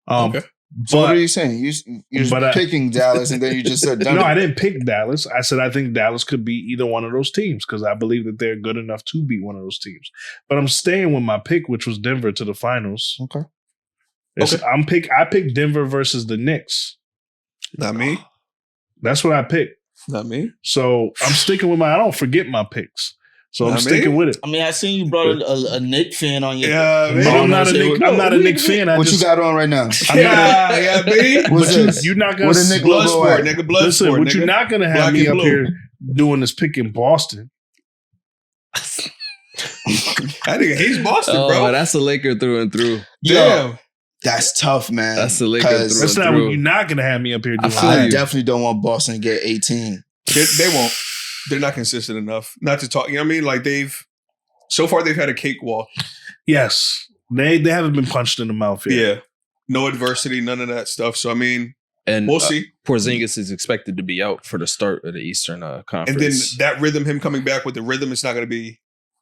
Speaker 2: Okay.
Speaker 3: So what are you saying? You're picking Dallas, and then you just said Denver.
Speaker 4: No, I didn't pick Dallas. I said I think Dallas could beat either one of those teams because I believe that they're good enough to beat one of those teams. But I'm staying with my pick, which was Denver to the finals.
Speaker 3: Okay.
Speaker 4: I picked Denver versus the Knicks.
Speaker 2: Not me.
Speaker 4: That's what I picked.
Speaker 2: Not me.
Speaker 4: So I'm sticking with I don't forget my picks. So I'm sticking with it.
Speaker 3: I mean, I seen you brought a Knicks fan on your.
Speaker 2: Yeah, man.
Speaker 4: But I'm not a Knicks fan.
Speaker 3: What you got on right now?
Speaker 2: B.
Speaker 3: What's this?
Speaker 4: You're not gonna
Speaker 3: What a Knick
Speaker 2: blood
Speaker 3: logo
Speaker 2: sport,
Speaker 3: at?
Speaker 2: nigga. Blood
Speaker 4: listen.
Speaker 2: sport,
Speaker 4: What
Speaker 2: nigga.
Speaker 4: you're not gonna have
Speaker 2: Black
Speaker 4: me
Speaker 2: and
Speaker 4: up
Speaker 2: blue.
Speaker 4: here doing this pick in Boston.
Speaker 2: That nigga hates Boston,
Speaker 1: Oh,
Speaker 2: bro.
Speaker 1: that's a Laker through and through.
Speaker 2: Damn.
Speaker 3: That's tough, man.
Speaker 1: That's the Laker
Speaker 3: 'Cause
Speaker 1: through
Speaker 4: That's
Speaker 1: and
Speaker 4: not
Speaker 1: through.
Speaker 4: what you're not gonna have me up here doing.
Speaker 1: feel
Speaker 3: I
Speaker 1: you.
Speaker 3: definitely don't want Boston to get 18.
Speaker 2: They won't. They're not consistent enough. Not to talk. You know what I mean? Like so far they've had a cakewalk.
Speaker 4: Yes, they haven't been punched in the mouth yet.
Speaker 2: Yeah. No adversity, none of that stuff. So I mean,
Speaker 1: And
Speaker 2: we'll see.
Speaker 1: Porzingis is expected to be out for the start of the Eastern Conference.
Speaker 2: And then that rhythm, him coming back with the rhythm, it's not going to be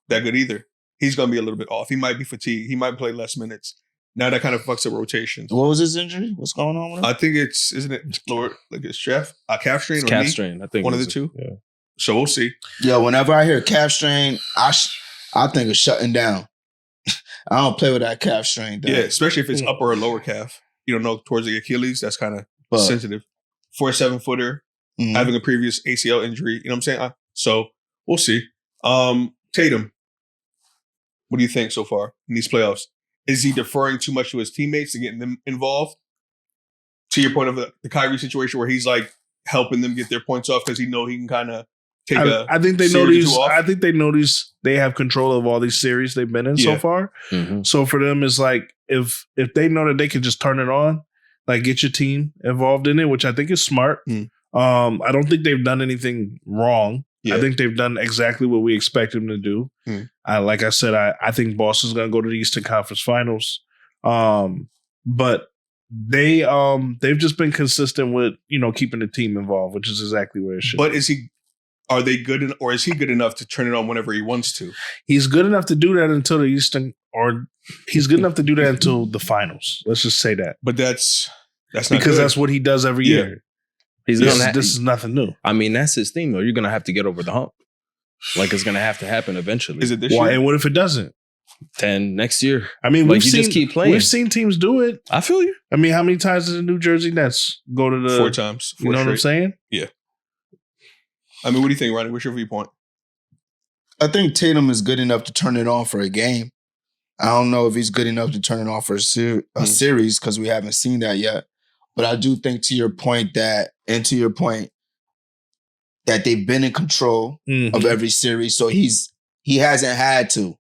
Speaker 2: that good either. He's going to be a little bit off. He might be fatigued. He might play less minutes. Now that kind of fucks up rotation.
Speaker 3: What was his injury? What's going on with him?
Speaker 2: I think isn't it lower, like it's a calf strain
Speaker 1: It's
Speaker 2: or
Speaker 1: calf
Speaker 2: knee?
Speaker 1: strain, I think.
Speaker 2: One of the
Speaker 1: it's-
Speaker 2: two?
Speaker 1: Yeah.
Speaker 2: So we'll see.
Speaker 3: Yeah, whenever I hear calf strain, I think of shutting down. I don't play with that calf strain.
Speaker 2: Yeah, especially if it's upper or lower calf. You don't know, towards the Achilles, that's kind of
Speaker 3: But,
Speaker 2: sensitive. For a 7-footer,
Speaker 3: mhm.
Speaker 2: having a previous ACL injury, you know what I'm saying? So we'll see. Tatum, what do you think so far in these playoffs? Is he deferring too much to his teammates and getting them involved? To your point of the Kyrie situation where he's like helping them get their points off because he can kind of take
Speaker 4: I think they know
Speaker 2: series or
Speaker 4: these.
Speaker 2: two off?
Speaker 4: I think they know these. They have control of all these series they've been in so
Speaker 2: Yeah.
Speaker 4: far.
Speaker 1: Mhm.
Speaker 4: So for them, it's like if they know that they can just turn it on, like get your team involved in it, which I think is smart.
Speaker 2: Mm.
Speaker 4: I don't think they've done anything wrong.
Speaker 2: Yeah.
Speaker 4: I think they've done exactly what we expect them to do.
Speaker 2: Mm.
Speaker 4: Like I said, I think Boston's going to go to the Eastern Conference Finals. But they've just been consistent with keeping the team involved, which is exactly where it should.
Speaker 2: But are they good or is he good enough to turn it on whenever he wants to?
Speaker 4: He's good enough to do that until the Eastern, or he's good enough to do that until the finals. Let's just say that.
Speaker 2: But that's not
Speaker 4: Because
Speaker 2: good.
Speaker 4: that's what he does every
Speaker 2: Yeah.
Speaker 4: year.
Speaker 1: This
Speaker 4: This is nothing new.
Speaker 1: I mean, that's his thing, though. You're going to have to get over the hump. Like, it's going to have to happen eventually.
Speaker 2: Is it this
Speaker 4: Why?
Speaker 2: year?
Speaker 4: And what if it doesn't?
Speaker 1: Then next year.
Speaker 4: I mean,
Speaker 1: Like,
Speaker 4: we've
Speaker 1: you
Speaker 4: seen,
Speaker 1: just keep playing.
Speaker 4: We've seen teams do it.
Speaker 1: I feel you.
Speaker 4: I mean, how many times did the New Jersey Nets go to the
Speaker 2: 4 times.
Speaker 4: You know what I'm saying?
Speaker 2: I mean, what do you think, Ronnie? What's your viewpoint?
Speaker 3: I think Tatum is good enough to turn it on for a game. I don't know if he's good enough to turn it on for a series because we haven't seen that yet. But I do think to your point that they've been in control of every series. So he hasn't had to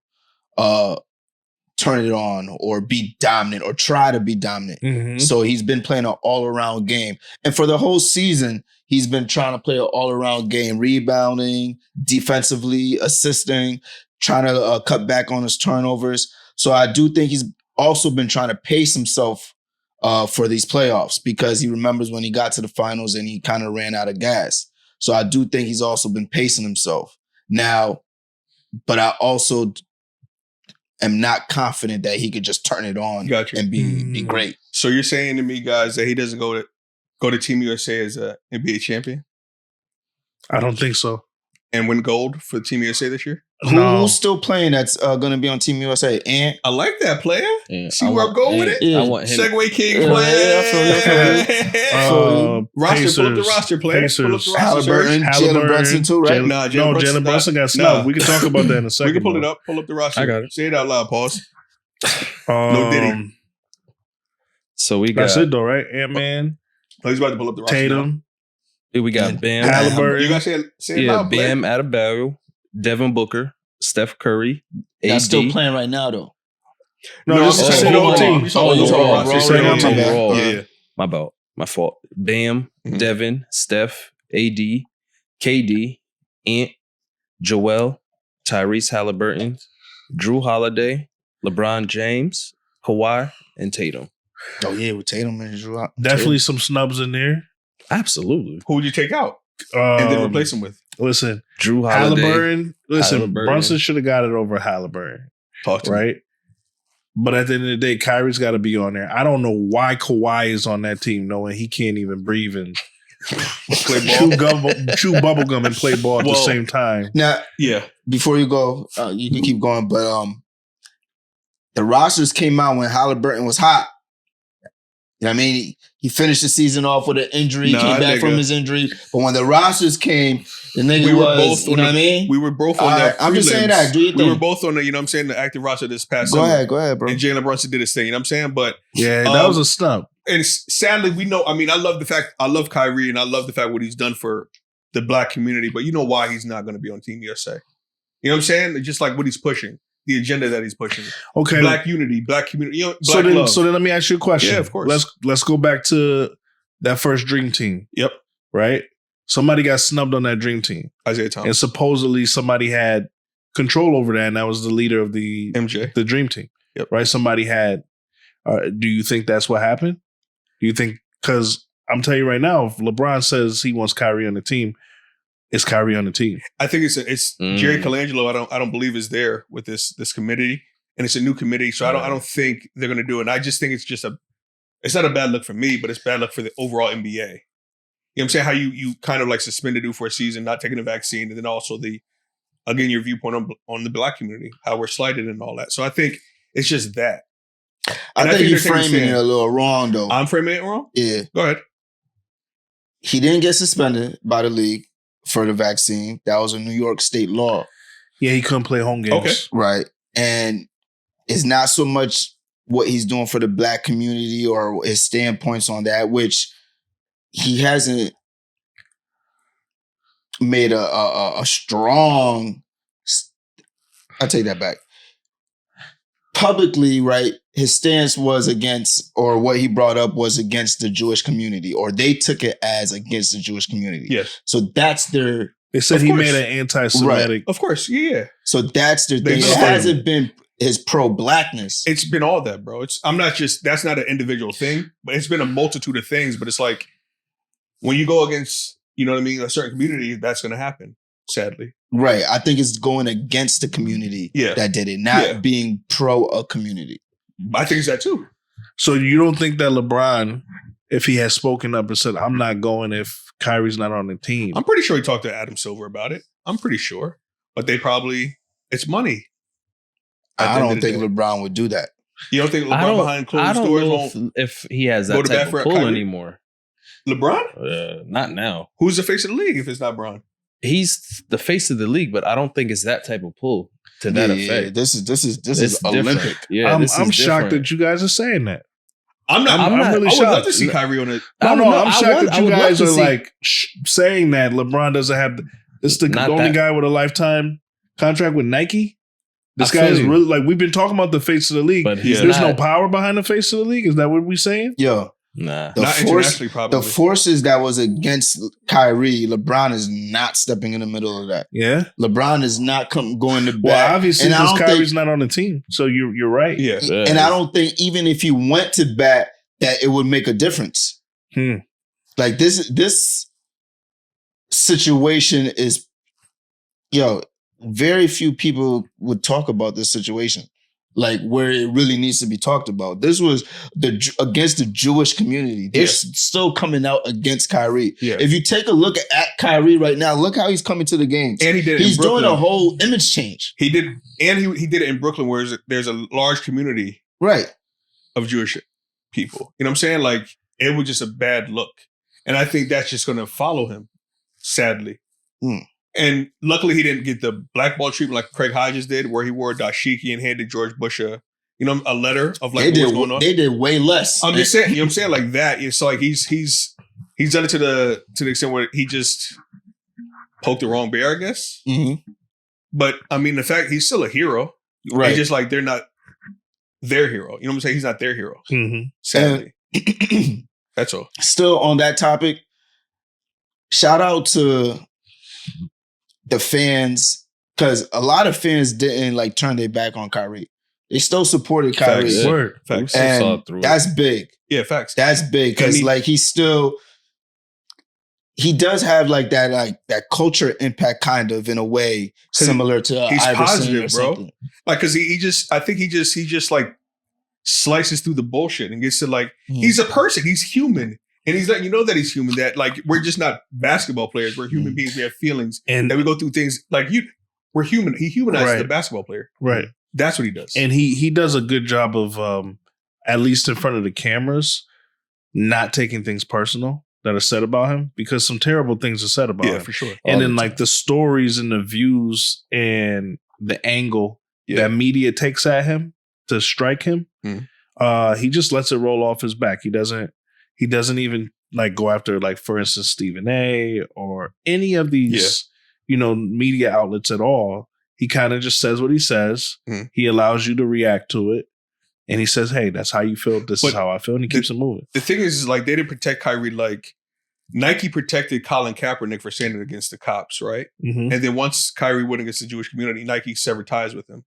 Speaker 3: turn it on or be dominant or try to be dominant.
Speaker 4: Mm-hmm.
Speaker 3: So he's been playing an all-around game. And for the whole season, he's been trying to play an all-around game, rebounding, defensively, assisting, trying to cut back on his turnovers. So I do think he's also been trying to pace himself for these playoffs because he remembers when he got to the finals and he kind of ran out of gas. So I do think he's also been pacing himself. Now, but I also am not confident that he could just turn it on and be great.
Speaker 2: So you're saying to me, guys, that he doesn't go to Team USA as a NBA champion
Speaker 4: I don't think so.
Speaker 2: and win gold for Team USA this year?
Speaker 3: Who's still playing that's going to be on Team USA? And
Speaker 2: I like that player.
Speaker 1: Yeah,
Speaker 2: See where I'm going with it?
Speaker 3: Yeah.
Speaker 1: I want him.
Speaker 2: Segway King
Speaker 3: Yeah,
Speaker 2: player.
Speaker 3: I feel you.
Speaker 2: Roster, pull up the
Speaker 4: Pacers,
Speaker 2: roster, player. Pull up the roster.
Speaker 3: Halliburton,
Speaker 2: Serge.
Speaker 3: Jalen Brunson too, right?
Speaker 2: Nah,
Speaker 4: Jalen Brunson got snubbed. We can talk about that in a second.
Speaker 2: We can pull it
Speaker 4: though.
Speaker 2: up. Pull up the roster.
Speaker 1: I got it.
Speaker 2: Say it out loud, pause. No Diddy.
Speaker 1: So we got
Speaker 4: That's it though, right? Ant-Man,
Speaker 2: Oh, he's about to pull up the roster.
Speaker 4: Tatum,
Speaker 1: we got
Speaker 3: And
Speaker 1: Bam.
Speaker 2: Now.
Speaker 4: Halliburton.
Speaker 2: You gotta say it
Speaker 1: Yeah,
Speaker 2: loud, player.
Speaker 1: Bam Adebayo, Devin Booker, Steph Curry,
Speaker 3: That's
Speaker 1: AD.
Speaker 3: still playing right now, though.
Speaker 4: No, just
Speaker 2: I'm
Speaker 4: say
Speaker 2: saying
Speaker 4: the whole
Speaker 2: overall.
Speaker 4: team.
Speaker 2: You saw the
Speaker 1: Oh,
Speaker 2: overall
Speaker 1: overall.
Speaker 2: roster.
Speaker 3: Say
Speaker 2: Overall.
Speaker 3: my bad.
Speaker 1: Overall.
Speaker 2: Yeah.
Speaker 1: My fault. Bam,
Speaker 2: Mhm.
Speaker 1: Devin, Steph, AD, KD, Ant, Joel, Tyrese Halliburton, Drew Holiday, LeBron James, Kawhi, and Tatum.
Speaker 3: Oh, yeah, with Tatum and Drew.
Speaker 4: Definitely some snubs in there.
Speaker 1: Absolutely.
Speaker 2: Who would you take out and then
Speaker 4: Um,
Speaker 2: replace him with?
Speaker 4: Listen,
Speaker 1: Drew Holiday.
Speaker 4: Halliburton. Listen,
Speaker 1: Halliburton.
Speaker 4: Brunson should have got it over Halliburton,
Speaker 2: Talk to me.
Speaker 4: right? But at the end of the day, Kyrie's got to be on there. I don't know why Kawhi is on that team, knowing he can't even breathe and chew bubble gum and play ball at the same time.
Speaker 3: Now, before you go, you can keep going, but the rosters came out when Halliburton was hot. You know what I mean? He finished the season off with an injury, came back from his injury. But when the rosters came, the nigga was, you know what I mean?
Speaker 2: We were both on the
Speaker 3: I'm just saying that. Do you think?
Speaker 2: We were both on the, you know what I'm saying, the active roster this past
Speaker 3: summer. Go ahead, bro.
Speaker 2: And Jalen Brunson did his thing, you know what I'm saying? But
Speaker 4: yeah, that was a snub.
Speaker 2: And sadly, we know, I mean, I love Kyrie and I love the fact what he's done for the black community, but you know why he's not going to be on Team USA. You know what I'm saying? It's just like what he's pushing. The agenda that he's pushing.
Speaker 3: Okay.
Speaker 2: Black unity, black community, you know, black love.
Speaker 4: So then let me ask you a question.
Speaker 2: Yeah, of course.
Speaker 4: Let's go back to that first dream team.
Speaker 2: Yep.
Speaker 4: Right? Somebody got snubbed on that dream team.
Speaker 2: Isaiah Thomas.
Speaker 4: And supposedly somebody had control over that, and that was the leader of the
Speaker 2: MJ.
Speaker 4: The dream team.
Speaker 2: Yep.
Speaker 4: Right? Somebody had do you think that's what happened? Do you think, because I'm telling you right now, if LeBron says he wants Kyrie on the team, is Kyrie on the team?
Speaker 2: I think it's Jerry Colangelo. I don't believe is there with this committee, and it's a new committee, so I don't think they're going to do it. And I just think it's not a bad look for me, but it's bad luck for the overall NBA. You know what I'm saying? How you kind of like suspended dude for a season, not taking a vaccine, and then also your viewpoint on the black community, how we're slighted and all that. So I think it's just that.
Speaker 3: I think you're framing it a little wrong, though.
Speaker 2: I'm framing it wrong?
Speaker 3: Yeah.
Speaker 2: Go ahead.
Speaker 3: He didn't get suspended by the league for the vaccine. That was a New York state law.
Speaker 4: Yeah, he couldn't play home games.
Speaker 2: Okay.
Speaker 3: Right. And it's not so much what he's doing for the black community or his standpoints on that, which he hasn't made a strong, I take that back. Publicly, right, his stance was against, or what he brought up was against the Jewish community, or they took it as against the Jewish community.
Speaker 2: Yes.
Speaker 3: So that's their...
Speaker 4: They said he made an anti-Semitic...
Speaker 2: Right. Of course, yeah.
Speaker 3: So that's their thing. It hasn't been his pro-blackness.
Speaker 2: It's been all that, bro. That's not an individual thing, but it's been a multitude of things. But it's like, when you go against, you know what I mean, a certain community, that's going to happen, sadly.
Speaker 3: Right. I think it's going against the community that did it, not being pro a community.
Speaker 2: I think it's that too.
Speaker 4: So you don't think that LeBron, if he had spoken up and said, I'm not going if Kyrie's not on the team?
Speaker 2: I'm pretty sure he talked to Adam Silver about it. I'm pretty sure. But it's money.
Speaker 3: I don't think LeBron would do that.
Speaker 2: You don't think LeBron behind closed doors won't
Speaker 1: if he has that type of pull anymore?
Speaker 2: LeBron?
Speaker 1: Not now.
Speaker 2: Who's the face of the league if it's not Bron?
Speaker 1: He's the face of the league, but I don't think it's that type of pull to that effect.
Speaker 3: This is Olympic.
Speaker 1: Yeah,
Speaker 4: I'm shocked that you guys are saying that.
Speaker 2: I'm really shocked. I would love to see Kyrie on it.
Speaker 4: I'm shocked that you guys are like saying that LeBron doesn't have. This is the only guy with a lifetime contract with Nike. This guy is really like, we've been talking about the face of the league, but there's no power behind the face of the league. Is that what we're saying?
Speaker 3: Yo.
Speaker 1: Nah.
Speaker 3: The forces that was against Kyrie, LeBron is not stepping in the middle of that.
Speaker 4: Yeah.
Speaker 3: LeBron is not going to back.
Speaker 4: Well, obviously, because Kyrie's not on the team. So you're right.
Speaker 2: Yeah.
Speaker 3: And I don't think even if he went to bat, that it would make a difference. Like this situation is, very few people would talk about this situation. Like where it really needs to be talked about. This was against the Jewish community. They're still coming out against Kyrie.
Speaker 2: Yeah.
Speaker 3: If you take a look at Kyrie right now, look how he's coming to the games.
Speaker 2: And he did
Speaker 3: He's doing a whole image change.
Speaker 2: He did, and he did it in Brooklyn, where there's a large community of Jewish people. You know what I'm saying? Like, it was just a bad look. And I think that's just going to follow him, sadly. And luckily, he didn't get the blackball treatment like Craig Hodges did, where he wore a dashiki and handed George Bush a letter of like what's going on.
Speaker 3: They did way less.
Speaker 2: I'm just saying, you know what I'm saying, like that. It's like he's done it to the extent where he just poked the wrong bear, I guess.
Speaker 3: Mm-hmm.
Speaker 2: But I mean, the fact he's still a hero, right? It's just like they're not their hero. You know what I'm saying? He's not their hero.
Speaker 4: Mm-hmm.
Speaker 2: Sadly, that's all.
Speaker 3: Still on that topic, shout out to the fans, because a lot of fans didn't like turn their back on Kyrie. They still supported Kyrie.
Speaker 2: Facts.
Speaker 3: And that's big.
Speaker 2: Yeah, facts.
Speaker 3: That's big because like he does have like that culture impact kind of in a way similar to
Speaker 2: he's
Speaker 3: Iverson
Speaker 2: positive,
Speaker 3: or something.
Speaker 2: Bro. Like because he just like slices through the bullshit and gets to like, he's a person, he's human. And he's letting you know that he's human, that like, we're just not basketball players. We're human beings. We have feelings. And that we go through things like we're human. He humanizes the basketball player.
Speaker 4: Right.
Speaker 2: That's what he does.
Speaker 4: And he does a good job of, at least in front of the cameras, not taking things personal that are said about him, because some terrible things are said about him.
Speaker 2: Yeah, for sure.
Speaker 4: And then like the stories and the views and the angle that media takes at him to strike him, he just lets it roll off his back. He doesn't even like go after, like, for instance, Stephen A. or any of these, media outlets at all. He kind of just says what he says. He allows you to react to it. And he says, hey, that's how you feel. This is how I feel. And he keeps it moving.
Speaker 2: The thing is like, they didn't protect Kyrie like Nike protected Colin Kaepernick for standing against the cops, right? And then once Kyrie went against the Jewish community, Nike severed ties with him.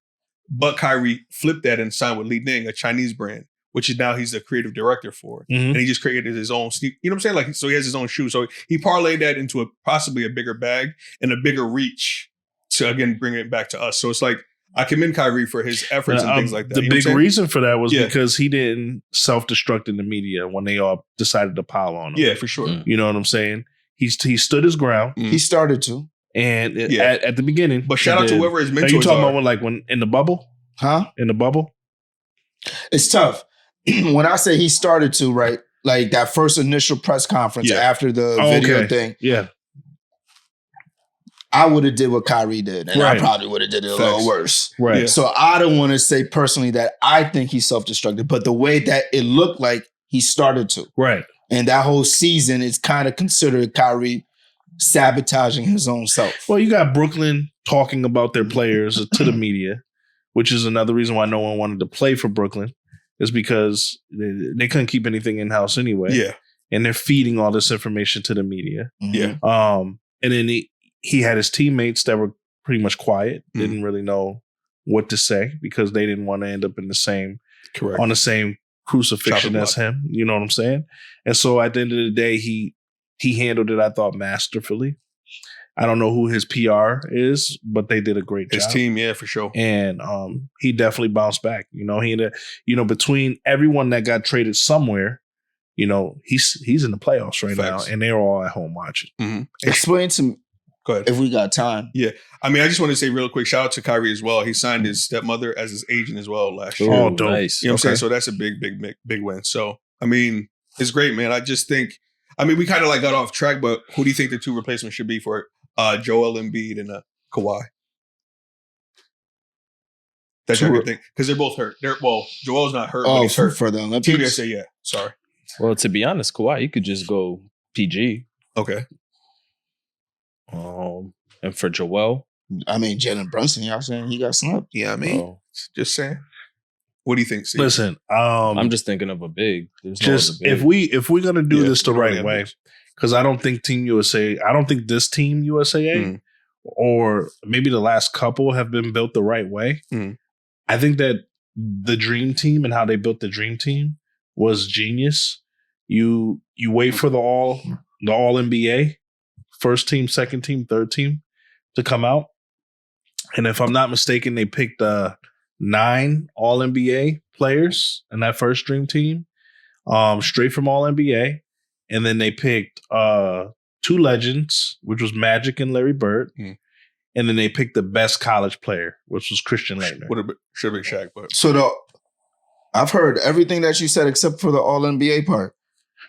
Speaker 2: But Kyrie flipped that and signed with Li Ning, a Chinese brand, which is now he's the creative director for. And he just created his own sneak. You know what I'm saying? Like, so he has his own shoe. So he parlayed that into possibly a bigger bag and a bigger reach to, again, bring it back to us. So it's like, I commend Kyrie for his efforts and things like that.
Speaker 4: The big reason for that was because he didn't self-destruct in the media when they all decided to pile on him.
Speaker 2: Yeah, for sure.
Speaker 4: You know what I'm saying? He stood his ground.
Speaker 3: He started to.
Speaker 4: And at the beginning.
Speaker 2: But shout out to whoever his mentors are.
Speaker 4: You talking about when in the bubble?
Speaker 3: Huh?
Speaker 4: In the bubble?
Speaker 3: It's tough. When I say he started to, right? Like that first initial press conference after the video thing.
Speaker 4: Yeah.
Speaker 3: I would have did what Kyrie did, and I probably would have did it a little worse.
Speaker 4: Right. Yeah.
Speaker 3: So I don't want to say personally that I think he self-destructed, but the way that it looked like he started to.
Speaker 4: Right.
Speaker 3: And that whole season is kind of considered Kyrie sabotaging his own self.
Speaker 4: Well, you got Brooklyn talking about their players to the media, which is another reason why no one wanted to play for Brooklyn, is because they couldn't keep anything in-house anyway.
Speaker 2: Yeah.
Speaker 4: And they're feeding all this information to the media.
Speaker 2: Yeah.
Speaker 4: And then he had his teammates that were pretty much quiet, didn't really know what to say because they didn't want to end up in the same on the same crucifixion as him. You know what I'm saying? And so at the end of the day, he handled it, I thought, masterfully. I don't know who his PR is, but they did a great job.
Speaker 2: His team, yeah, for sure.
Speaker 4: And he definitely bounced back. Between everyone that got traded somewhere, he's in the playoffs right now, and they're all at home watching.
Speaker 3: Explain to me.
Speaker 2: Go ahead.
Speaker 3: If we got time.
Speaker 2: Yeah. I mean, I just want to say real quick, shout out to Kyrie as well. He signed his stepmother as his agent as well last year.
Speaker 4: Oh, nice.
Speaker 2: You know what I'm saying? So that's a big win. So, I mean, it's great, man. I just think, we kind of like got off track, but who do you think the two replacements should be for Joel Embiid and Kawhi? That's what I think. Because they're both hurt. Joel's not hurt, but he's hurt.
Speaker 3: For the Olympics?
Speaker 2: TBSA, yeah. Sorry.
Speaker 1: Well, to be honest, Kawhi, you could just go PG.
Speaker 2: Okay.
Speaker 1: And for Joel,
Speaker 3: Jalen Brunson, y'all saying he got snubbed?
Speaker 2: Yeah, just saying. What do you think, Steve?
Speaker 4: Listen,
Speaker 1: I'm just thinking of a big.
Speaker 4: If we're gonna do this the right way, because I don't think this Team USA or maybe the last couple have been built the right way. I think that the Dream Team and how they built the Dream Team was genius. You wait for the all NBA. First team, second team, third team to come out. And if I'm not mistaken, they picked 9 All-NBA players in that first Dream Team, straight from All-NBA. And then they picked 2 legends, which was Magic and Larry Bird. And then they picked the best college player, which was Christian Laettner.
Speaker 2: Should have been Shaq. But.
Speaker 3: So I've heard everything that you said except for the All-NBA part.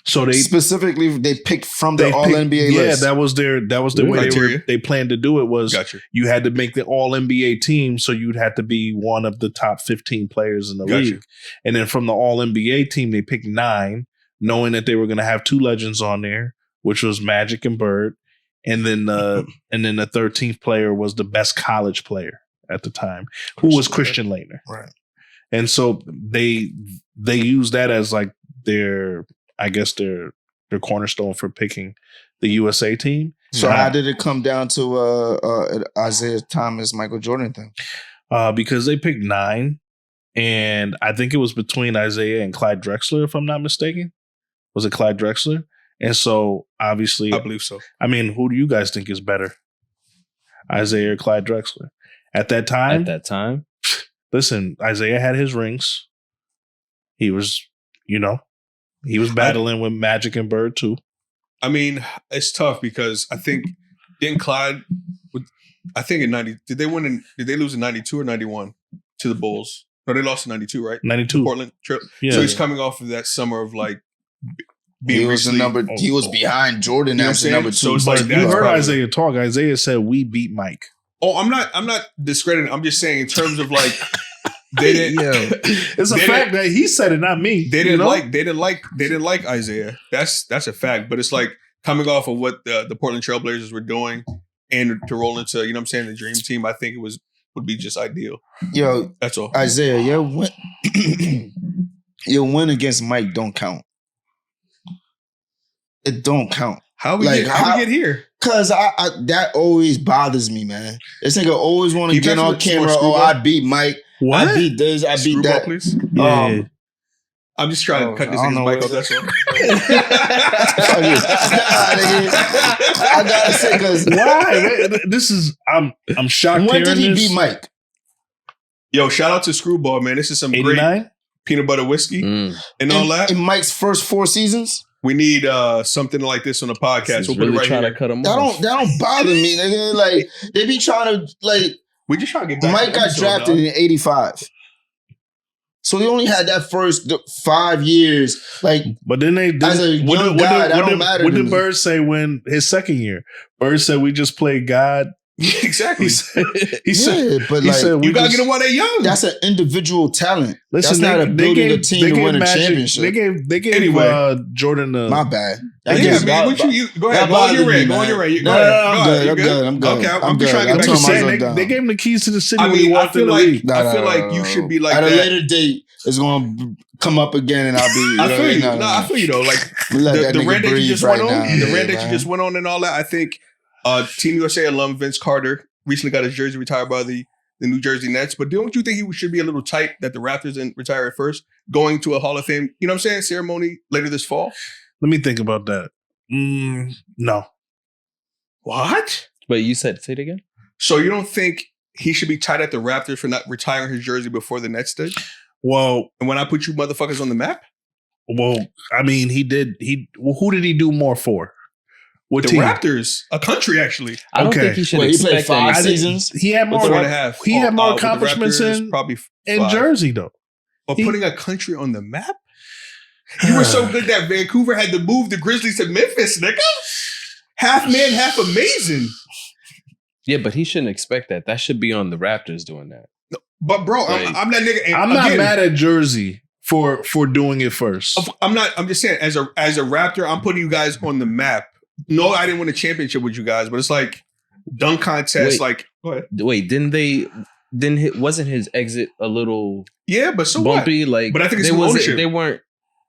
Speaker 4: So they
Speaker 3: specifically picked from the All NBA list.
Speaker 4: Yeah, that was their way they planned to do it. Was you had to make the All NBA team, so you'd have to be one of the top 15 players in the league. And then from the All NBA team, they picked 9, knowing that they were going to have 2 legends on there, which was Magic and Bird, and then the 13th player was the best college player at the time, who was Christian Laettner.
Speaker 2: Right.
Speaker 4: And so they used that as like their cornerstone for picking the USA team.
Speaker 3: So how did it come down to Isaiah Thomas, Michael Jordan thing?
Speaker 4: Because they picked 9, and I think it was between Isaiah and Clyde Drexler, if I'm not mistaken. Was it Clyde Drexler? And so obviously,
Speaker 2: I believe so.
Speaker 4: Who do you guys think is better, Isaiah or Clyde Drexler? At that time,
Speaker 1: listen,
Speaker 4: Isaiah had his rings. he was, he was battling with Magic and Bird too.
Speaker 2: I mean, it's tough because I think didn't Clyde? I think in 90, did they lose in 92 or 91 to the Bulls? No, they lost in 92, right?
Speaker 4: 92.
Speaker 2: Portland trip.
Speaker 4: Yeah.
Speaker 2: So he's coming off of that summer of like being
Speaker 3: He was he was behind Jordan as the number 2.
Speaker 2: So it's
Speaker 4: But
Speaker 2: like
Speaker 4: you
Speaker 2: that's
Speaker 4: heard
Speaker 2: probably-
Speaker 4: Isaiah talk. Isaiah said we beat Mike.
Speaker 2: Oh, I'm not discrediting. I'm just saying in terms of like they didn't.
Speaker 4: It's a fact that he said it, not me.
Speaker 2: They didn't like Isaiah. That's a fact. But it's like coming off of what the Portland Trailblazers were doing and to roll into, the dream team, I think would be just ideal.
Speaker 3: Yo,
Speaker 2: that's all.
Speaker 3: Isaiah, your win against Mike don't count. It don't count.
Speaker 2: How we get here?
Speaker 3: Cause I that always bothers me, man. This nigga always want to get on camera. Oh, I beat Mike.
Speaker 4: What?
Speaker 3: I beat this. I beat
Speaker 2: Screwball,
Speaker 3: that.
Speaker 2: Please.
Speaker 4: Yeah.
Speaker 2: I'm just trying to cut this nigga's mic off. That's all.
Speaker 3: I gotta say, because
Speaker 4: why? This is I'm shocked.
Speaker 3: When did he
Speaker 4: this.
Speaker 3: beat Mike?
Speaker 2: Yo, shout out to Screwball, man. This is some
Speaker 4: 89?
Speaker 2: great peanut butter whiskey and all that.
Speaker 3: In Mike's first 4 seasons.
Speaker 2: We need something like this on the podcast. We'll put it right here.
Speaker 1: To cut him
Speaker 3: That
Speaker 1: off.
Speaker 3: don't bother me, nigga. Like they be trying to
Speaker 2: We just trying to get back.
Speaker 3: Mike
Speaker 2: to the
Speaker 3: got
Speaker 2: episode,
Speaker 3: drafted
Speaker 2: dog.
Speaker 3: in 85. So he only had that first 5 years. Like,
Speaker 4: But then
Speaker 3: as a young guy, that don't matter
Speaker 4: What
Speaker 3: to
Speaker 4: did
Speaker 3: me.
Speaker 4: Bird say when his second year? Bird said we just played God.
Speaker 2: Exactly.
Speaker 4: He said
Speaker 3: but
Speaker 4: he
Speaker 3: like,
Speaker 4: said we
Speaker 2: You gotta
Speaker 4: just,
Speaker 2: get them while they're young.
Speaker 3: that's an individual talent.
Speaker 4: listen.
Speaker 3: That's not a building a team to win a
Speaker 4: Magic-
Speaker 3: championship.
Speaker 4: They gave
Speaker 2: Anyway.
Speaker 4: Jordan the.
Speaker 3: My bad.
Speaker 2: Yeah, man. What you go ahead.
Speaker 3: that
Speaker 2: Go on your
Speaker 3: bothered me,
Speaker 2: rant. Go on
Speaker 3: man.
Speaker 2: your rant.
Speaker 3: No,
Speaker 2: Go ahead.
Speaker 3: I'm
Speaker 2: Go
Speaker 3: good.
Speaker 2: ahead.
Speaker 3: I'm
Speaker 2: You
Speaker 3: good. I'm good.
Speaker 2: Okay,
Speaker 3: I'm
Speaker 2: I'm just
Speaker 3: good.
Speaker 2: trying to
Speaker 3: I'm
Speaker 2: get
Speaker 4: I'm
Speaker 2: back
Speaker 4: just
Speaker 2: to
Speaker 3: turning
Speaker 4: saying
Speaker 3: myself
Speaker 4: they,
Speaker 3: down.
Speaker 4: they gave him the keys to the city
Speaker 2: I
Speaker 4: when he
Speaker 2: mean, I
Speaker 4: walked in
Speaker 2: feel
Speaker 4: the
Speaker 2: like
Speaker 4: league.
Speaker 2: you should be like
Speaker 3: at
Speaker 2: that.
Speaker 3: a later date. It's going to come up again, and I'll be.
Speaker 2: I feel you.
Speaker 3: No,
Speaker 2: No, I feel you though. Like
Speaker 3: Let that
Speaker 2: the
Speaker 3: nigga
Speaker 2: rant that you
Speaker 3: breathe
Speaker 2: just
Speaker 3: right
Speaker 2: went on,
Speaker 3: now.
Speaker 2: the
Speaker 3: Yeah,
Speaker 2: rant that you
Speaker 3: man.
Speaker 2: just went on, and all that. I think Team USA alum Vince Carter recently got his jersey retired by the New Jersey Nets. But don't you think he should be a little tight that the Raptors didn't retire at first, going to a Hall of Fame? You know what I'm saying? Ceremony later this fall.
Speaker 4: Let me think about that. No.
Speaker 2: What?
Speaker 1: But you said, say it again?
Speaker 2: So you don't think he should be tight at the Raptors for not retiring his jersey before the Nets did?
Speaker 4: Well,
Speaker 2: And when I put you motherfuckers on the map,
Speaker 4: I mean, he did. Who did he do more for? What
Speaker 2: the
Speaker 4: team?
Speaker 2: Raptors, a country actually.
Speaker 1: I don't
Speaker 4: Okay.
Speaker 1: think he should
Speaker 3: Wait, he played
Speaker 1: expect
Speaker 3: 5
Speaker 1: anything.
Speaker 3: seasons?
Speaker 4: He had more.
Speaker 2: 4.5.
Speaker 4: He had more
Speaker 2: with the
Speaker 4: accomplishments
Speaker 2: Raptors, probably
Speaker 4: in
Speaker 2: 5.
Speaker 4: Jersey, though.
Speaker 2: But
Speaker 4: He-
Speaker 2: putting a country on the map? You were so good that Vancouver had to move the Grizzlies to Memphis, nigga. Half man, half amazing.
Speaker 1: Yeah, but he shouldn't expect that. That should be on the Raptors doing that.
Speaker 2: But bro,
Speaker 1: Like-
Speaker 2: I'm that nigga. And
Speaker 4: I'm not
Speaker 2: again,
Speaker 4: mad at Jersey for doing it first.
Speaker 2: I'm not. I'm just saying, as a Raptor, I'm putting you guys on the map. No, I didn't win a championship with you guys, but it's like dunk contest.
Speaker 1: Wait.
Speaker 2: Like, go ahead.
Speaker 1: Wait, wasn't his exit a little
Speaker 2: Yeah, but so
Speaker 1: bumpy? Like,
Speaker 2: But I think it's
Speaker 1: they
Speaker 2: new
Speaker 1: wasn't-
Speaker 2: ownership.
Speaker 1: They weren't.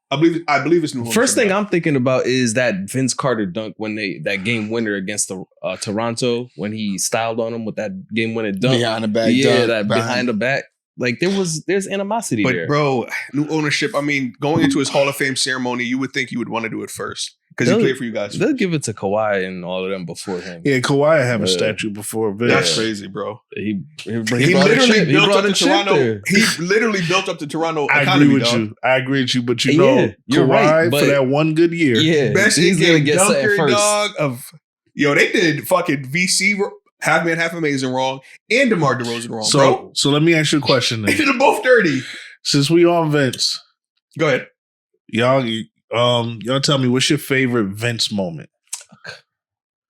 Speaker 2: what? I believe it's new.
Speaker 1: First thing
Speaker 2: ownership.
Speaker 1: I'm thinking about is that Vince Carter dunk when that game winner against the Toronto when he styled on him with that game winning dunk.
Speaker 3: Behind the back.
Speaker 1: Yeah,
Speaker 3: dunk,
Speaker 1: that behind the back. Like there's animosity
Speaker 2: But
Speaker 1: there.
Speaker 2: bro, new ownership. I mean, going into his Hall of Fame ceremony, you would think he would want to do it first because he
Speaker 1: They'll-
Speaker 2: played for you guys.
Speaker 1: They'll give it to Kawhi and all of them before him.
Speaker 4: Yeah, Kawhi have a
Speaker 1: Yeah.
Speaker 4: statue before Vince.
Speaker 2: That's crazy, bro.
Speaker 1: He
Speaker 2: He
Speaker 1: brought a
Speaker 2: literally
Speaker 1: chip. He
Speaker 2: built
Speaker 1: brought
Speaker 2: up
Speaker 1: a
Speaker 2: the
Speaker 1: chip
Speaker 2: Toronto.
Speaker 1: there.
Speaker 2: He literally built up the Toronto
Speaker 4: I
Speaker 2: economy.
Speaker 4: agree with
Speaker 2: dog.
Speaker 4: you. I agree with you, but you
Speaker 1: Yeah,
Speaker 4: know,
Speaker 1: you're
Speaker 4: Kawhi
Speaker 1: right, but-
Speaker 4: for that one good year.
Speaker 1: Yeah,
Speaker 2: Best
Speaker 1: he's gonna
Speaker 2: in-game
Speaker 1: get something
Speaker 2: dunker,
Speaker 1: first.
Speaker 2: dog. They did fucking VC half man, half amazing wrong, and DeMar DeRozan wrong, bro.
Speaker 4: So let me ask you a question
Speaker 2: They
Speaker 4: then.
Speaker 2: did them both dirty.
Speaker 4: Since we on Vince,
Speaker 2: Go ahead.
Speaker 4: y'all tell me what's your favorite Vince moment?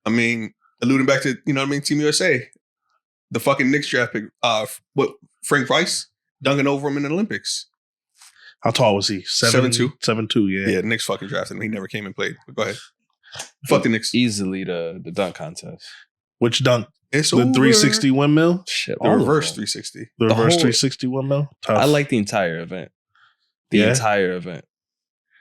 Speaker 2: I mean, alluding back to Team USA, the fucking Knicks draft pick. Frank Rice dunking over him in the Olympics.
Speaker 4: How tall was he?
Speaker 2: 7'2".
Speaker 4: 7'2", yeah.
Speaker 2: Yeah, the Knicks fucking drafted him. He never came and played. But go ahead. Fuck the Knicks.
Speaker 1: Easily the dunk contest.
Speaker 4: Which dunk?
Speaker 2: It's
Speaker 4: The
Speaker 2: over.
Speaker 4: 360 windmill?
Speaker 1: Shit,
Speaker 2: The
Speaker 1: all of
Speaker 2: reverse
Speaker 1: them.
Speaker 2: 360.
Speaker 4: The
Speaker 1: The
Speaker 4: reverse
Speaker 1: whole-
Speaker 4: 360 windmill? Tough.
Speaker 1: I like the entire event. The
Speaker 4: Yeah?
Speaker 1: entire event.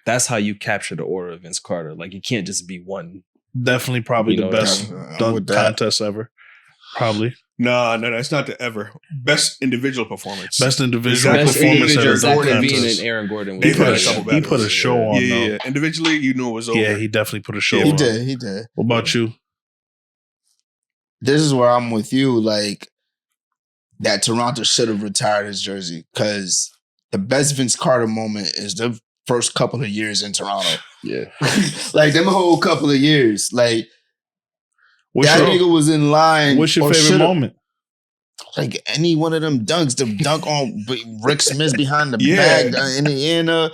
Speaker 1: That's how you capture the aura of Vince Carter. Like, you can't just be one.
Speaker 4: Definitely probably
Speaker 1: You
Speaker 4: the
Speaker 1: know,
Speaker 4: best
Speaker 3: I'm
Speaker 4: dunk
Speaker 3: with that.
Speaker 4: contest ever. Probably.
Speaker 2: No, that's not the ever. Best individual performance.
Speaker 4: Best individual
Speaker 2: Best
Speaker 4: performance
Speaker 2: individual
Speaker 4: ever.
Speaker 2: Zach
Speaker 4: dunk
Speaker 2: Gordon
Speaker 1: Bean
Speaker 4: contest.
Speaker 1: and Aaron Gordon.
Speaker 2: They
Speaker 1: was
Speaker 2: put a
Speaker 1: good.
Speaker 2: couple
Speaker 4: He
Speaker 2: battles.
Speaker 4: put a show on,
Speaker 2: Yeah.
Speaker 4: though.
Speaker 2: Individually, you knew it was over.
Speaker 4: Yeah, he definitely put a show
Speaker 2: Yeah.
Speaker 3: He
Speaker 4: on.
Speaker 3: did. He did.
Speaker 4: What about you?
Speaker 3: This is where I'm with you. Like, that Toronto should have retired his jersey because the best Vince Carter moment is the first couple of years in Toronto.
Speaker 1: Yeah.
Speaker 3: Like them whole couple of years. Like that nigga was in line.
Speaker 4: What's your favorite moment?
Speaker 3: Like any one of them dunks, the dunk on Rick Smith behind the bag in the Indiana.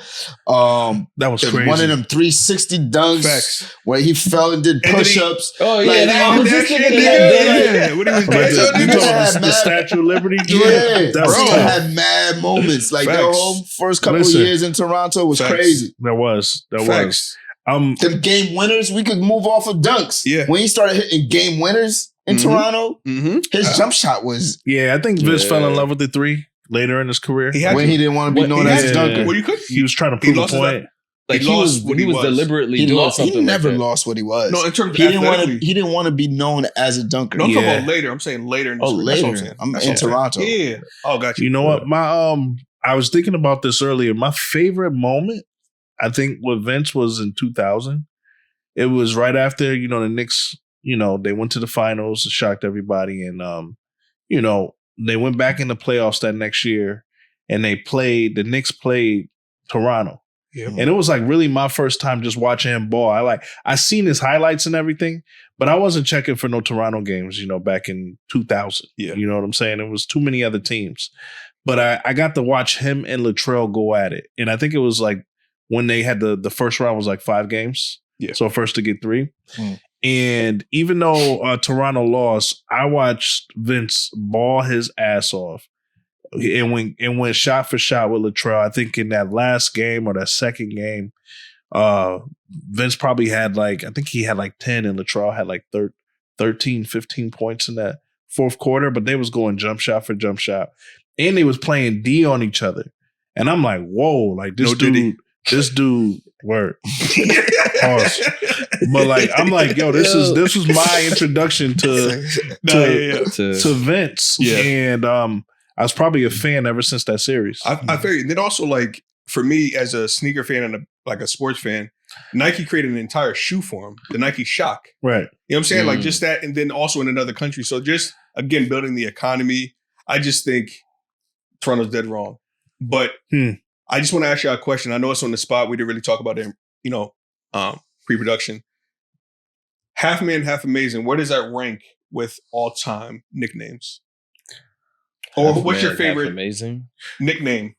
Speaker 4: That was crazy.
Speaker 3: One of them 360 dunks where he fell and did push-ups.
Speaker 1: Oh yeah,
Speaker 3: I was just thinking that.
Speaker 2: What he was dancing?
Speaker 4: The Statue of Liberty.
Speaker 3: Yeah,
Speaker 4: bro.
Speaker 3: He had mad moments. Like the whole first couple of years in Toronto was crazy.
Speaker 4: That was.
Speaker 3: Them game winners, we could move off of dunks.
Speaker 2: Yeah.
Speaker 3: When he started hitting game winners in Toronto, his jump shot was.
Speaker 4: Yeah, I think Vince fell in love with the three later in his career.
Speaker 3: He didn't want to be known as a dunker.
Speaker 2: Well,
Speaker 4: he was trying to prove a point.
Speaker 1: Like he was deliberately doing something.
Speaker 3: He never
Speaker 1: like
Speaker 3: lost what he was.
Speaker 2: No, in terms of
Speaker 3: he didn't want to be known as a dunker.
Speaker 2: No, I'm talking about later. I'm saying later.
Speaker 3: Later. I'm in Toronto.
Speaker 2: Yeah. Oh, got you.
Speaker 4: You know what? I was thinking about this earlier. My favorite moment, I think, with Vince was in 2000. It was right after, the Knicks, they went to the finals and shocked everybody. And, they went back in the playoffs that next year and the Knicks played Toronto.
Speaker 2: Yeah,
Speaker 4: and it was like really my first time just watching him ball. I seen his highlights and everything, but I wasn't checking for no Toronto games, back in 2000.
Speaker 2: Yeah.
Speaker 4: You know what I'm saying? It was too many other teams. But I got to watch him and Latrell go at it. And I think it was like when they had the first round was like 5 games.
Speaker 2: Yeah.
Speaker 4: So first to get 3. And even though Toronto lost, I watched Vince ball his ass off. And went shot for shot with Latrell. I think in that last game or that second game, Vince probably had I think he had 10 and Latrell had 13, 15 points in that fourth quarter, but they was going jump shot for jump shot. And they was playing D on each other. And I'm like, whoa, this dude, word. Pause. But I'm like, yo, this was my introduction to Vince.
Speaker 2: Yeah.
Speaker 4: And I was probably a fan ever since that series.
Speaker 2: I figured. Then also, for me as a sneaker fan and a sports fan, Nike created an entire shoe for him, the Nike Shock.
Speaker 4: Right.
Speaker 2: You know what I'm saying? Just that, and then also in another country. So just, again, building the economy. I just think Toronto's dead wrong. But I just want to ask you a question. I know it's on the spot. We didn't really talk about it, pre-production. Half Man, Half Amazing. Where does that rank with all-time nicknames? Or what's your favorite
Speaker 1: amazing
Speaker 2: nickname?